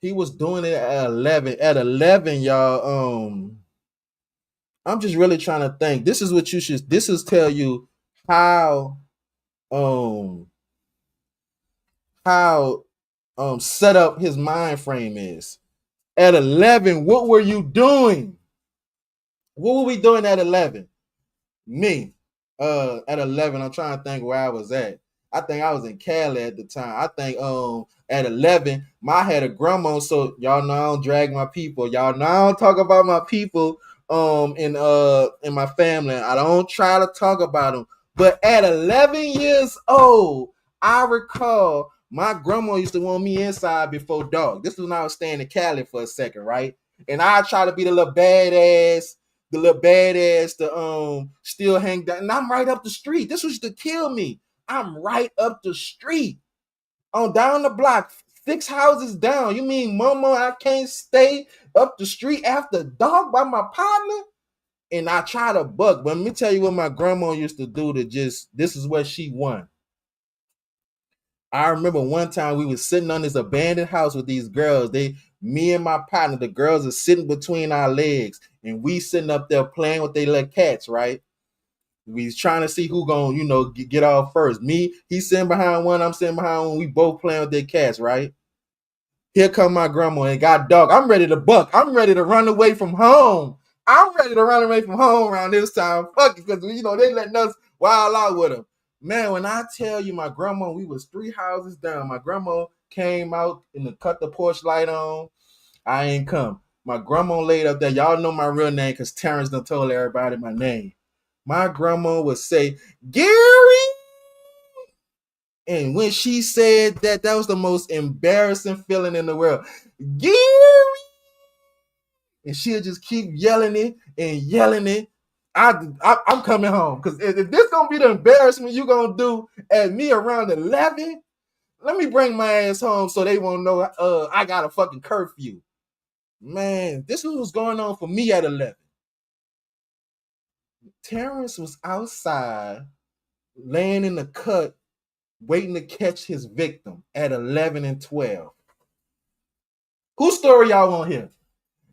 He was doing it at 11. At 11, y'all, I'm just really trying to think. This is what you should, this is tell you how set up his mind frame is. At 11, what were you doing? What were we doing at 11? Me, at 11, I'm trying to think where I was at. I think I was in Cali at the time. I think at 11, I had a grandma, so y'all know I don't drag my people. Y'all know I don't talk about my people in my family. I don't try to talk about them. But at 11 years old, I recall my grandma used to want me inside before dark. This was when I was staying in Cali for a second, right? And I try to be the little badass to still hang down. And I'm right up the street. This was to kill me. I'm right up the street. On down the block, 6 houses down. You mean, mama, I can't stay up the street after dark by my partner? And I try to buck. But let me tell you what my grandma used to do to just, this is what she won. I remember one time we was sitting on this abandoned house with these girls. Me and my partner, the girls are sitting between our legs. And we sitting up there playing with their little cats, right? We trying to see who gonna, get off first. Me, he's sitting behind one, I'm sitting behind one. We both playing with their cats, right? Here come my grandma and got dog. I'm ready to buck. I'm ready to run away from home. I'm ready to run away from home around this time. Fuck it, because they letting us wild out with them. Man, when I tell you my grandma, we was 3 houses down. My grandma came out and cut the porch light on. I ain't come. My grandma laid up there. Y'all know my real name because Terrence done told everybody my name. My grandma would say, Gary. And when she said that, that was the most embarrassing feeling in the world. Gary. And she'll just keep yelling it and yelling it. I'm coming home. Because if this going to be the embarrassment you going to do at me around 11, let me bring my ass home so they won't know I got a fucking curfew. Man, this is what's going on for me at 11. Terrence was outside, laying in the cut, waiting to catch his victim at 11 and 12. Whose story y'all want to hear?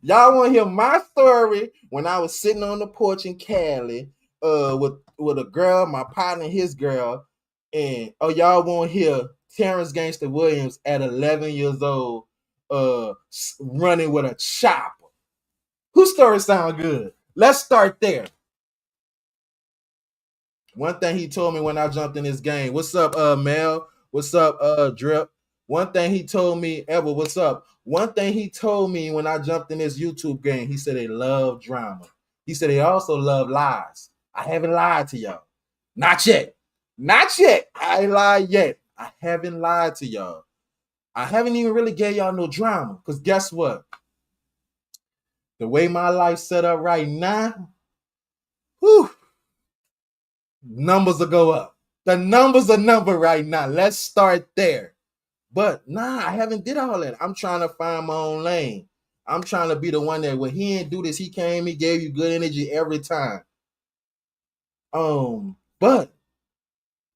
Y'all want to hear my story when I was sitting on the porch in Cali with a girl, my partner and his girl, and y'all want to hear Terrence Gangster Williams at 11 years old running with a chopper. Whose story sound good? Let's start there. One thing he told me when I jumped in this game, what's up, Mel? What's up, Drip? One thing he told me, Ever, what's up? One thing he told me when I jumped in this YouTube game, he said they love drama. He said they also love lies. I haven't lied to y'all. Not yet. Not yet. I ain't lied yet. I haven't lied to y'all. I haven't even really gave y'all no drama. Because guess what? The way my life's set up right now, whew, numbers will go up. The numbers are number right now. Let's start there. But I haven't did all that. I'm trying to find my own lane. I'm trying to be the one that when he didn't do this, he gave you good energy every time. But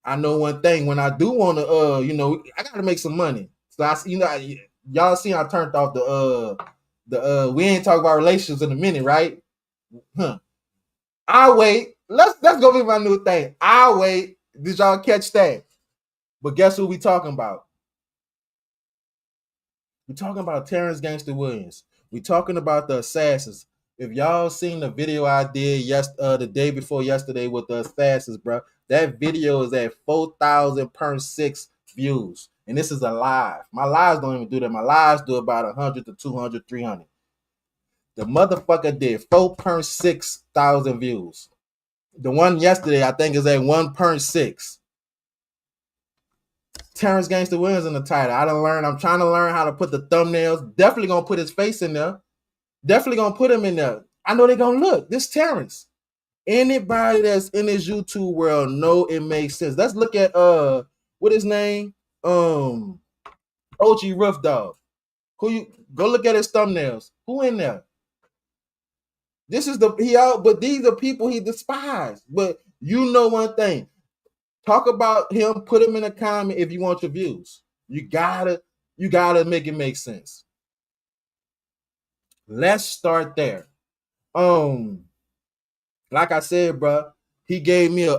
I know one thing. When I do want to, I gotta make some money. So y'all see I turned off we ain't talk about relationships in a minute, right? I'll wait. Let's go with my new thing. I'll wait. Did y'all catch that? But guess who we talking about? We're talking about Terrence Gangster Williams. We're talking about the assassins. If y'all seen the video I did the day before yesterday with the assassins, bro, that video is at 4,000/6 views. And this is a live. My lives don't even do that. My lives do about 100 to 200, 300. The motherfucker did 4.6 thousand views. The one yesterday, I think, is at 1.6. Terrence Gangster Williams in the title. I'm trying to learn how to put the thumbnails. Definitely gonna put his face in there. Definitely gonna put him in there. I know they're gonna look. This Terrence. Anybody that's in this YouTube world know it makes sense. Let's look at what his name? OG Rough Dog. Who you go look at his thumbnails? Who in there? This is but these are people he despised. But you know one thing. Talk about him, put him in a comment if you want your views. You gotta make it make sense. Let's start there. Like I said, bro, he gave me a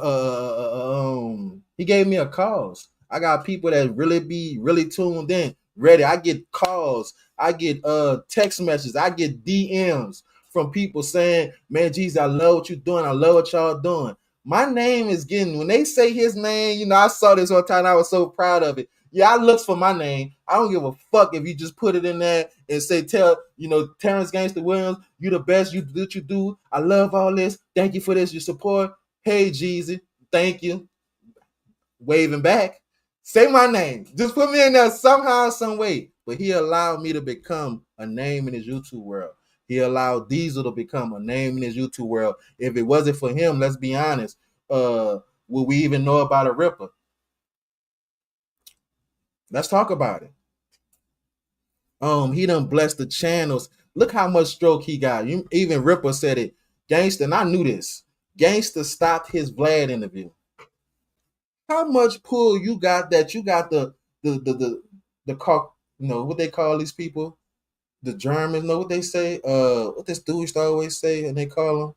cause. I got people that really tuned in, ready. I get calls, I get text messages, I get DMs from people saying, man, Jeezy, I love what you're doing. I love what y'all doing. My name is getting, when they say his name, I saw this one time and I was so proud of it. Yeah, I look for my name. I don't give a fuck if you just put it in there and say, Terrence Gangster Williams, you the best, you do what you do. I love all this. Thank you for this, your support. Hey, Jeezy, thank you. Waving back. Say my name. Just put me in there somehow, some way. But he allowed me to become a name in his YouTube world. He allowed Diesel to become a name in his YouTube world. If it wasn't for him, let's be honest, would we even know about a Ripper? Let's talk about it. He done blessed the channels. Look how much stroke he got. Even Ripper said it. Gangsta, and I knew this. Gangsta stopped his Vlad interview. How much pull you got that you got the car, what they call these people? The Germans, know what they say? What this dude used to always say, and they call them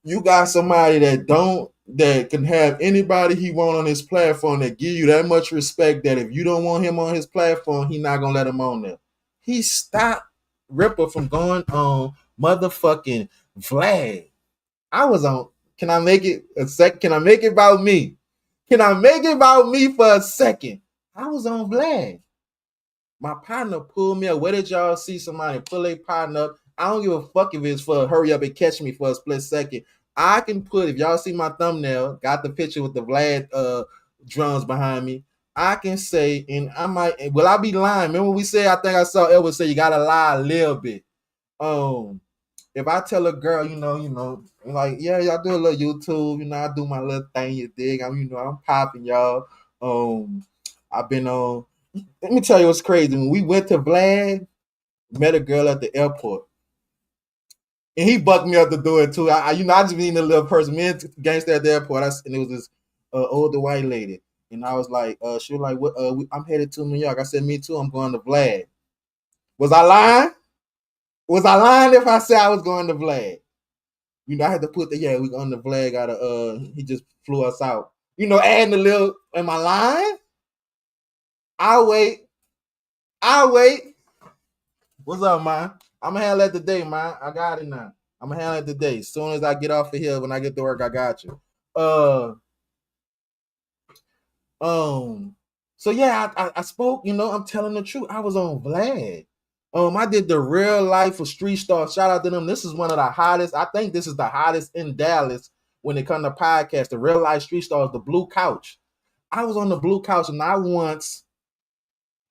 You got somebody that can have anybody he want on his platform that give you that much respect that if you don't want him on his platform, he not gonna let him on there. He stopped Ripper from going on motherfucking Vlad. I was on. Can I make it a sec? Can I make it about me? Can I make it about me for a second? I was on Vlad. My partner pulled me up. Where did y'all see somebody pull a partner up? I don't give a fuck if it's for hurry up and catch me for a split second. I can put, if y'all see my thumbnail, got the picture with the Vlad drums behind me. I can say, and I might, will I be lying? Remember we said, I think I saw Edward say you gotta lie a little bit. If I tell a girl, like, yeah, y'all do a little YouTube, I do my little thing, you dig? I'm popping, y'all. I've been on. Let me tell you what's crazy. When we went to Vlad, met a girl at the airport, and he bucked me up to do it too. I just being a little person. Me and gangster at the airport, and it was this older white lady, and I was like, she was like, "What? I'm headed to New York." I said, "Me too. I'm going to Vlad." Was I lying? Was I lying if I said I was going to Vlad? I had to put we going to Vlad. He just flew us out. Adding a little. Am I lying? I'll wait. What's up, man? I'm gonna handle that today, man. I got it now. I'm gonna handle it today. As soon as I get off of here, when I get to work, I got you. So yeah, I spoke, I'm telling the truth. I was on Vlad. I did the real life of Street Stars. Shout out to them. This is one of the hottest. I think this is the hottest in Dallas when it comes to podcasts. The real life Street Stars, the Blue Couch. I was on the Blue Couch, and I was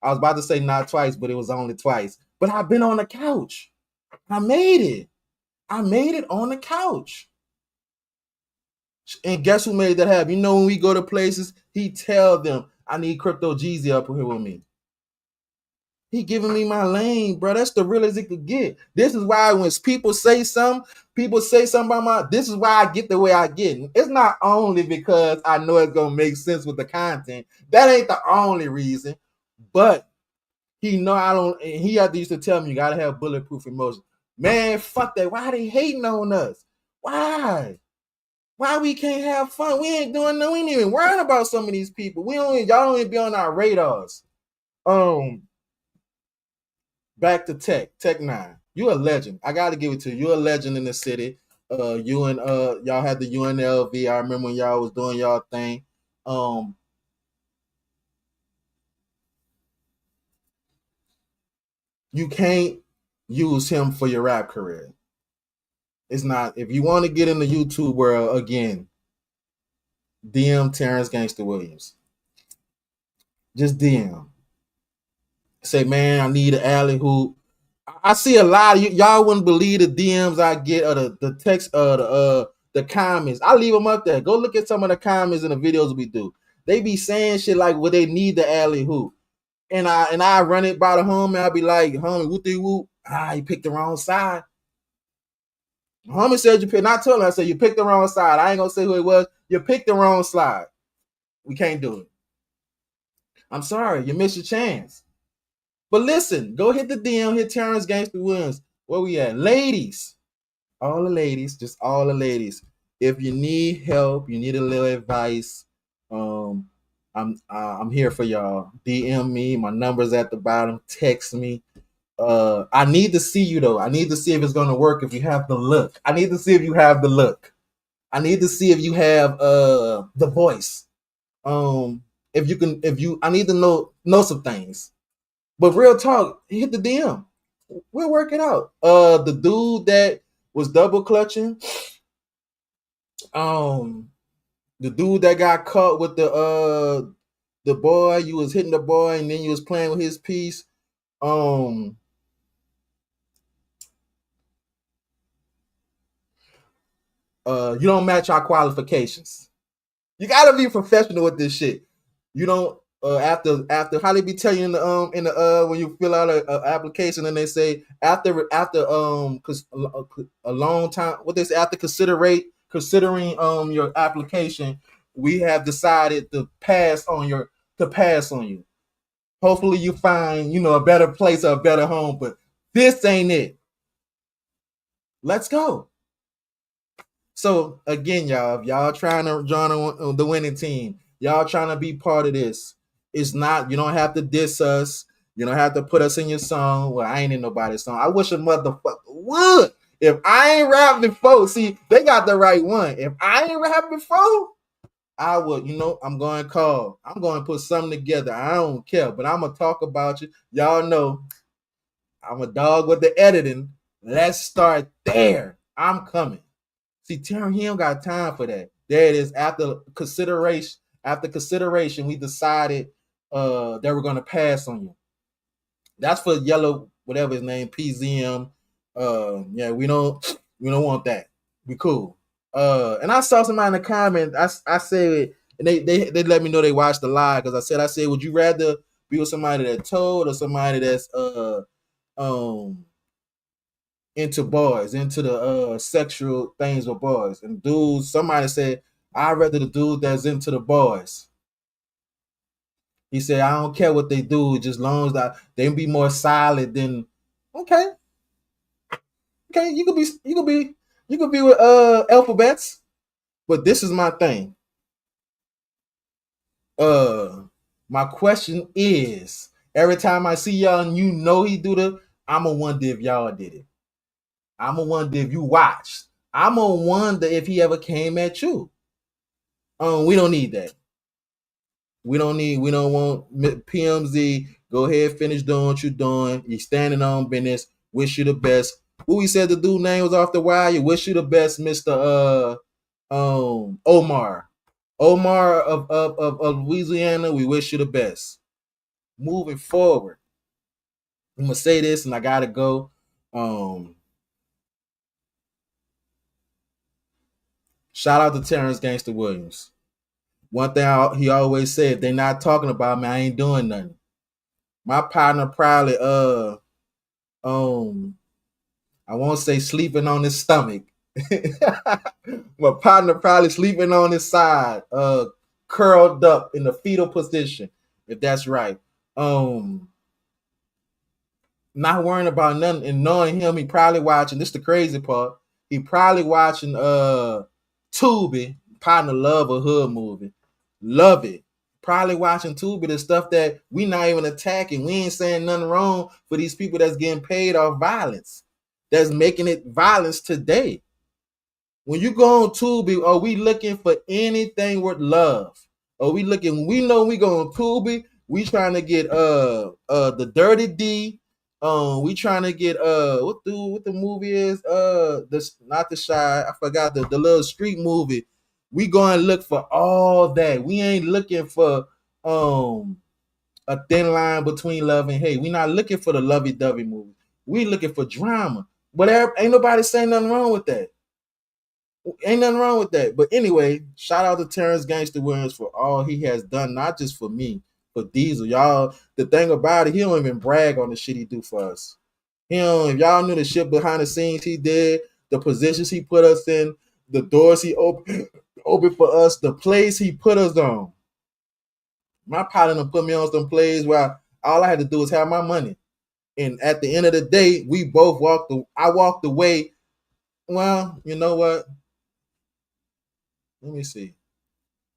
about to say not twice, but it was only twice. But I've been on the couch. I made it. I made it on the couch. And guess who made that happen? When we go to places, he tell them, I need CryptoGeezy up here with me. He giving me my lane, bro. That's the realest it could get. This is why when people say something about this is why I get the way I get. It's not only because I know it's going to make sense with the content. That ain't the only reason. But he know I don't, and he used to tell me you gotta have bulletproof emotion. Man, fuck that. Why they hating on us? Why? Why we can't have fun? We ain't doing no, we ain't even worrying about some of these people. Y'all don't even be on our radars. Back to Tec9. You're a legend. I gotta give it to you. You're a legend in the city. You and y'all had the UNLV. I remember when y'all was doing y'all thing. You can't use him for your rap career. It's not. If you want to get in the YouTube world again, DM Terrence Gangster Williams. Just DM. Say, man, I need an alley hoop. I see a lot of y'all wouldn't believe the DMs I get or the text the comments. I leave them up there. Go look at some of the comments in the videos we do. They be saying shit like, well, they need the alley hoop. And I run it by the homie. I'll be like, homie, whoop-de-whoop. You picked the wrong side. Homie said you picked, not telling her, I said you picked the wrong side. I ain't gonna say who it was. You picked the wrong side. We can't do it. I'm sorry, you missed your chance. But listen, go hit the DM, hit Terrence Gangster Williams. Where we at? Ladies. All the ladies, just all the ladies. If you need help, you need a little advice, I'm here for y'all. DM me. My number's at the bottom. Text me. I need to see you though. I need to see if it's gonna work. If you have the look, I need to see if you have the look. I need to see if you have the voice. I need to know some things. But real talk, hit the DM. We'll work it out. The dude that was double clutching, the dude that got caught with the boy, you was hitting the boy and then you was playing with his piece. You don't match our qualifications. You gotta be professional with this shit. You don't after how they be telling you in the when you fill out a application and they say after cause a long time, what they say, after considering your application, we have decided to pass on you. Hopefully you find a better place or a better home, but this ain't it. Let's go. So again, y'all, if y'all trying to join the winning team, y'all trying to be part of this. It's not, you don't have to diss us. You don't have to put us in your song. Well, I ain't in nobody's song. I wish a motherfucker would. If I ain't rapping before, see, they got the right one. If I ain't rapping before, I would, I'm going to call. I'm going to put something together. I don't care, but I'm going to talk about you. Y'all know I'm a dog with the editing. Let's start there. I'm coming. See, Terrence, he don't got time for that. There it is. After consideration, we decided that we're gonna pass on you. That's for yellow, whatever his name, PZM. Yeah, we don't want that. We cool. And I saw somebody in the comment. I said, and they let me know they watched the live because I said, would you rather be with somebody that told or somebody that's into boys, into the sexual things with boys. And dudes, somebody said, I'd rather the dude that's into the boys. He said, I don't care what they do, just long as they be more solid than okay. Okay, you could be with alphabets, but this is my thing. My question is, every time I see y'all and he do I'ma wonder if y'all did it. I'ma wonder if you watched. I'ma wonder if he ever came at you. We don't need that. We don't want PMZ. Go ahead, finish doing what you're doing. You're standing on business. Wish you the best. Who we said the dude name was off the wire? Wish you the best, Mr. Omar. Omar of Louisiana, we wish you the best. Moving forward. I'm gonna say this and I gotta go. Shout out to Terrence Gangster Williams. One thing he always said, if they're not talking about me, I ain't doing nothing. My partner probably I won't say sleeping on his stomach. My partner probably sleeping on his side, curled up in the fetal position, if that's right. Not worrying about nothing and knowing him, he probably watching. This is the crazy part. He probably watching Tubi. Partner love a hood movie. Love it. Probably watching Tubi, the stuff that we not even attacking. We ain't saying nothing wrong for these people that's getting paid off violence. That's making it violence today. When you go on Tubi, are we looking for anything worth love? Are we looking? We know we go on Tubi. We trying to get the Dirty D. We trying to get what the movie is? This not The Shy. I forgot the little street movie. We going to look for all that. We ain't looking for a thin line between love and hate. We not looking for the lovey-dovey movie. We looking for drama. But ain't nobody saying nothing wrong with that. Ain't nothing wrong with that. But anyway, shout out to Terrence Gangster Williams for all he has done, not just for me, but Diesel. Y'all, the thing about it, he don't even brag on the shit he do for us. If y'all knew the shit behind the scenes he did, the positions he put us in, the doors he opened for us, the plays he put us on. My partner put me on some plays where all I had to do was have my money. And at the end of the day, we both I walked away. Well, you know what? Let me see.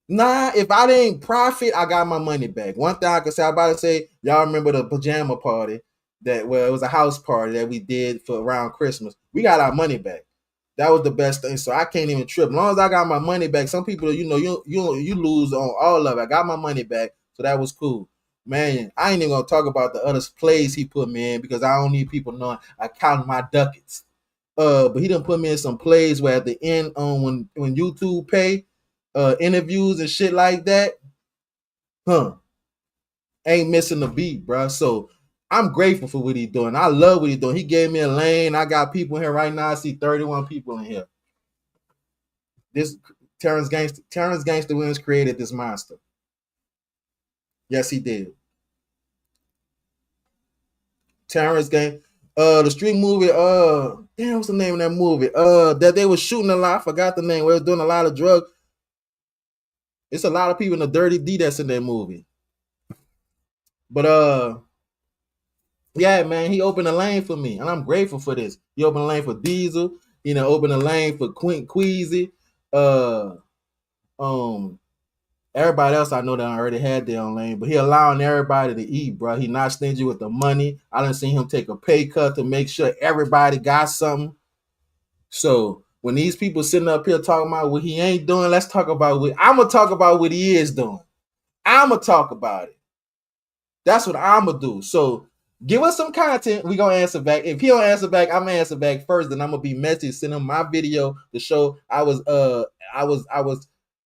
Nah, if I didn't profit, I got my money back. One thing I could say, I'm about to say, y'all remember the pajama party it was a house party that we did for around Christmas. We got our money back. That was the best thing. So I can't even trip. As long as I got my money back, some people, you lose on all of it. I got my money back, so that was cool. Man, I ain't even gonna talk about the other plays he put me in because I don't need people knowing I count my ducats. But he done put me in some plays where at the end when YouTube pay interviews and shit like that, ain't missing the beat, bro. So I'm grateful for what he's doing. I love what he's doing. He gave me a lane. I got people in here right now. I see 31 people in here. This Terrence Gangster Williams created this monster. Yes, he did. Terrence Gang. The street movie, damn, what's the name of that movie? That they were shooting a lot. I forgot the name. We was doing a lot of drugs. It's a lot of people in the Dirty D that's in that movie. But yeah, man, he opened a lane for me, and I'm grateful for this. He opened a lane for Diesel. He done opened a lane for Queasy. Everybody else I know that already had their own lane, but he allowing everybody to eat, bro. He not stingy with the money. I done seen him take a pay cut to make sure everybody got something. So when these people sitting up here talking about what he ain't doing, let's talk about what I'm gonna talk about what he is doing. I'm gonna talk about it. That's what I'm gonna do. So give us some content. We gonna answer back. If he don't answer back, I'm gonna answer back first. Then I'm gonna be messy. Send him my video to show I was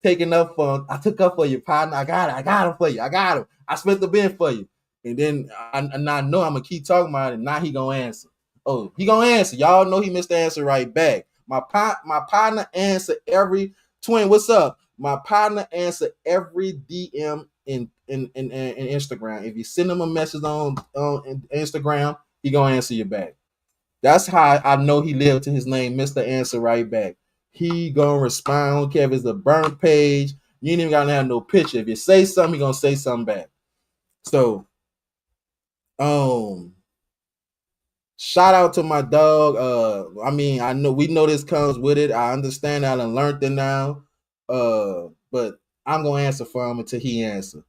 taking up for. I took up for you, partner. I got him for you. I got him. I spent the bin for you. And then I know I'm gonna keep talking about it. Now he gonna answer. Oh, he gonna answer. Y'all know he missed the answer right back. My partner answer every twin. What's up? My partner answer every DM in Instagram. If you send him a message on Instagram, he gonna answer you back. That's how I know he lived to his name, Mr. Answer Right Back. He gonna respond. I don't care if it's a burnt page. You ain't even gotta have no picture. If you say something, he gonna say something back. So, shout out to my dog. I mean, I know we know this comes with it. I understand. I done learned it now. But I'm gonna answer for him until he answer.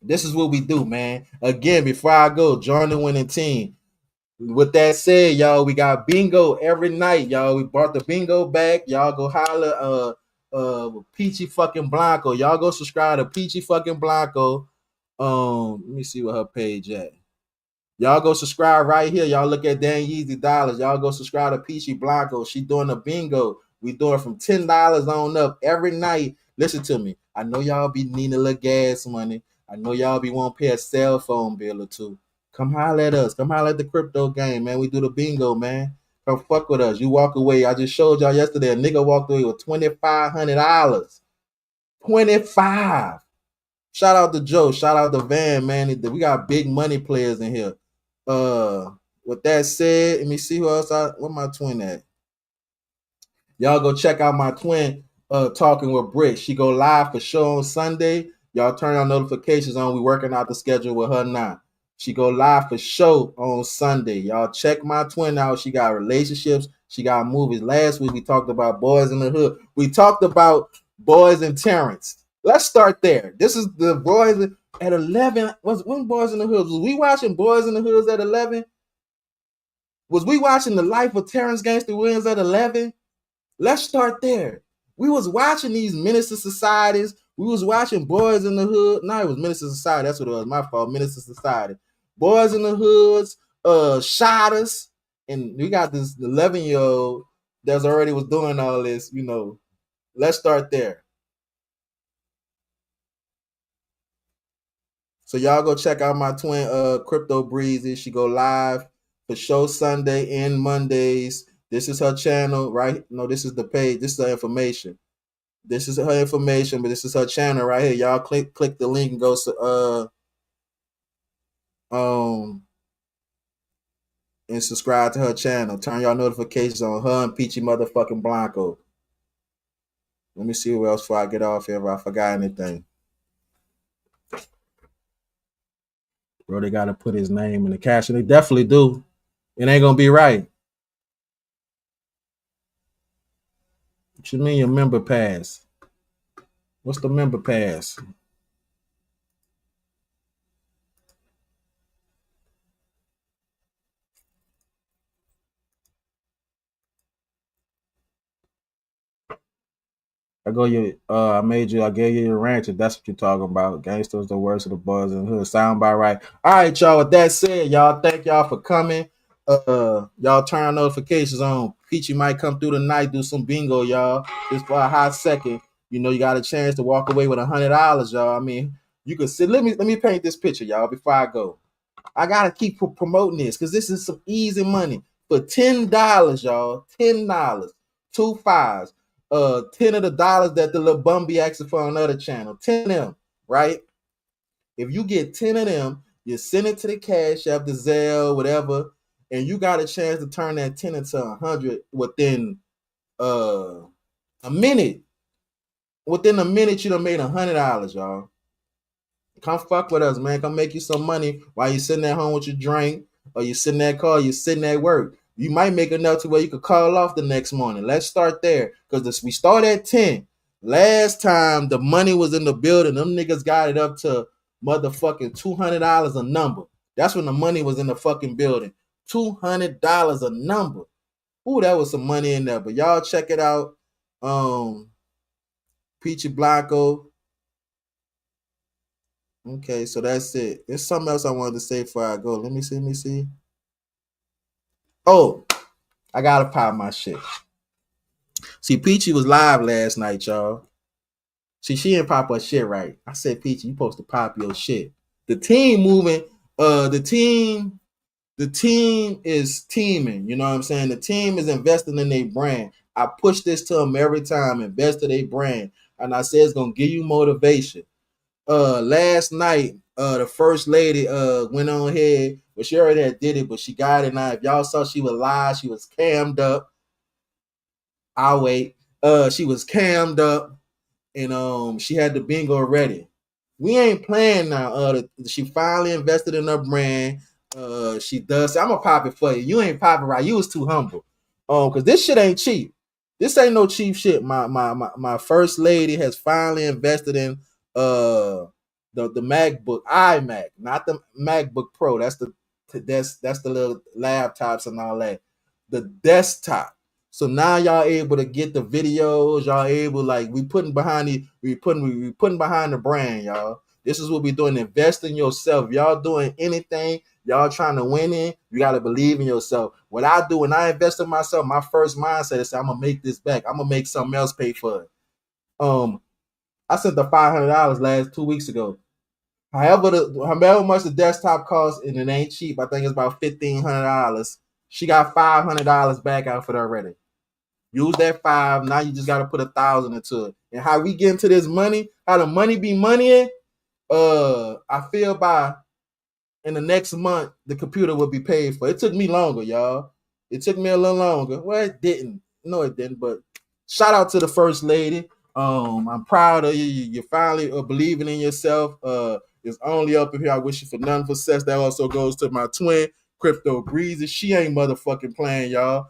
This is what we do, man. Again, before I go, join the winning team. With that said, y'all, we got bingo every night, y'all. We brought the bingo back. Y'all go holler Peachy fucking Blanco. Y'all go subscribe to Peachy fucking Blanco. Let me see what her page at. Y'all go subscribe right here. Y'all look at Dan Yeezy Dollars. Y'all go subscribe to Peachy Blanco. She doing a bingo. We doing from $10 on up every night. Listen to me. I know y'all be needing a little gas money. I know y'all be want to pay a cell phone bill or two. Come holler at us. Come holler at the crypto game, man. We do the bingo, man. Come fuck with us. You walk away. I just showed y'all yesterday. A nigga walked away with $2,500. 25. Shout out to Joe. Shout out to Van, man. We got big money players in here. With that said, let me see who else. Where my twin at? Y'all go check out my twin. Talking with Britt. She go live for show on Sunday. Y'all turn on notifications on. We working out the schedule with her now. She go live for show on Sunday. Y'all check my twin out. She got relationships. She got movies. Last week we talked about Boys in the Hood. We talked about Boys and Terrence. Let's start there. This is the Boys at 11. When Boys in the Hood? Was we watching Boys in the Hoods at 11? Was we watching The Life of Terrence Gangster Williams at 11? Let's start there. We was watching these Minister Societies. We was watching Boys in the Hood. No, it was Minister Society. That's what it was. My fault. Minister Society. Boys in the Hoods, shot us. And we got this 11-year-old that's already was doing all this, you know. Let's start there. So y'all go check out my twin CryptoGeezy. She go live for show Sunday and Mondays. This is her channel, right? No, this is the page. This is her information. This is her information, but this is her channel right here. Y'all click the link and go to and subscribe to her channel. Turn y'all notifications on her and Peachy motherfucking Blanco. Let me see who else before I get off here if I forgot anything. Bro, they gotta put his name in the caption. They definitely do. It ain't gonna be right. What you mean your member pass? What's the member pass? I gave you your ranch if that's what you're talking about. Gangsters the worst of the boys in the hood. Sound about right. All right, y'all. With that said, y'all, thank y'all for coming. Y'all turn on notifications on. Peachy might come through tonight, do some bingo, y'all. Just for a hot second. You know, you got a chance to walk away with $100, y'all. I mean, you can sit. Let me paint this picture, y'all, before I go. I gotta keep promoting this because this is some easy money. For $10, y'all. $10. 2 5s. 10 of the dollars that the little bum be asking for on another channel. 10 of them, right? If you get 10 of them, you send it to the Cash App, the Zelle, whatever, and you got a chance to turn that 10 into 100 within a minute. Within a minute, you done made $100, y'all. Come fuck with us, man. Come make you some money while you sitting at home with your drink, or you sitting at car, you sitting at work. You might make enough to where you could call off the next morning. Let's start there. Because we start at 10. Last time the money was in the building, them niggas got it up to motherfucking $200 a number. That's when the money was in the fucking building. $200 a number. Ooh, that was some money in there. But y'all check it out. Peachy Blanco. Okay, so that's it. There's something else I wanted to say before I go. Let me see. Oh, I gotta pop my shit. See, Peachy was live last night, y'all. See, she didn't pop her shit right. I said, Peachy, you supposed to pop your shit. The team moving, the team is teaming. You know what I'm saying? The team is investing in their brand. I push this to them every time, invest in their brand. And I say it's gonna give you motivation. Last night, the first lady went on ahead, but she already had did it, but she got it now. If y'all saw, she was live, she was cammed up. I'll wait. She was cammed up, and she had the bingo ready. We ain't playing now. She finally invested in her brand. She does. I'm gonna pop it for you. You ain't popping right. You was too humble. Because this shit ain't cheap. This ain't no cheap shit. My first lady has finally invested in the MacBook iMac, not the MacBook Pro. That's the little laptops and all that. The desktop. So now y'all able to get the videos. Y'all able, like, we putting behind the brand, y'all. This is what we doing. Invest in yourself. Y'all doing anything, y'all trying to win in, you got to believe in yourself. What I do when I invest in myself, my first mindset is, I'm going to make this back. I'm going to make something else pay for it. I sent the $500 last 2 weeks ago. However much the desktop costs, and it ain't cheap, I think it's about $1,500. She got $500 back out for that already. Use that $5. Now you just got to put $1,000 into it. And how we get into this money, how the money be moneying, I feel by in the next month, the computer will be paid for. It took me longer, y'all. It took me a little longer. Well, it didn't. No, it didn't. But shout out to the first lady. I'm proud of you. You're finally believing in yourself. It's only up here. I wish you for none for success. That also goes to my twin, CryptoGeezy. She ain't motherfucking playing, y'all.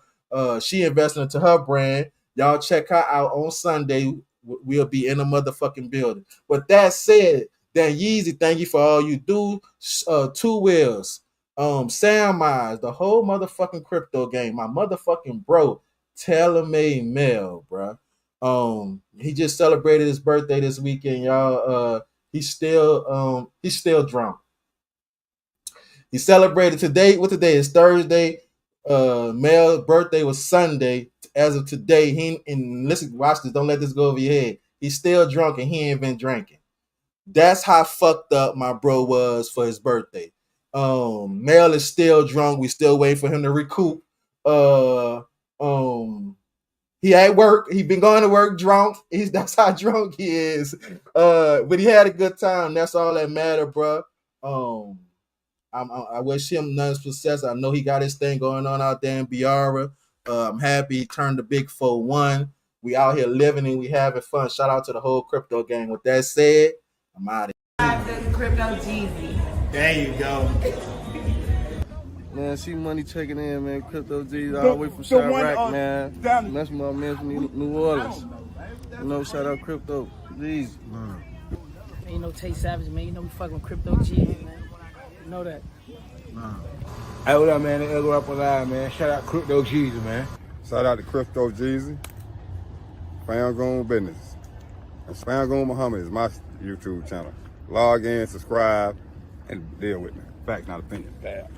She investing into her brand. Y'all check her out on Sunday. We'll be in the motherfucking building. But that said, Dan Yeezy, thank you for all you do. Two Wheels, Sam Mize, the whole motherfucking crypto game. My motherfucking bro, Tailor-Made Mel, bro. He just celebrated his birthday this weekend, y'all. He's still drunk. He celebrated today. What today is? Thursday. Mel's birthday was Sunday. As of today, listen, watch this. Don't let this go over your head. He's still drunk and he ain't been drinking. That's how fucked up my bro was for his birthday. Mel is still drunk. We still waiting for him to recoup. He at work. He been going to work drunk. That's how drunk he is. But he had a good time. That's all that matter, bro. I wish him none success. I know he got his thing going on out there in Biara. I'm happy he turned the big 4-1. We out here living and we having fun. Shout out to the whole crypto gang. With that said, I'm out of here. CryptoGeezy. There you go. Man, see money checking in, man. CryptoGeezy all the way from Chirac, man. That's my man from New Orleans. You know, shout out CryptoGeezy. Ain't no Tay Savage, man. You know we fucking with CryptoGeezy, man. You know that. Hey, what up, man? The Ego Up Alive, man. Shout out CryptoGeezy, man. Shout out to CryptoGeezy. Fam Goon Business. And Fam Goon Muhammad is my YouTube channel. Log in, subscribe, and deal with me. Fact, not opinion. Bad.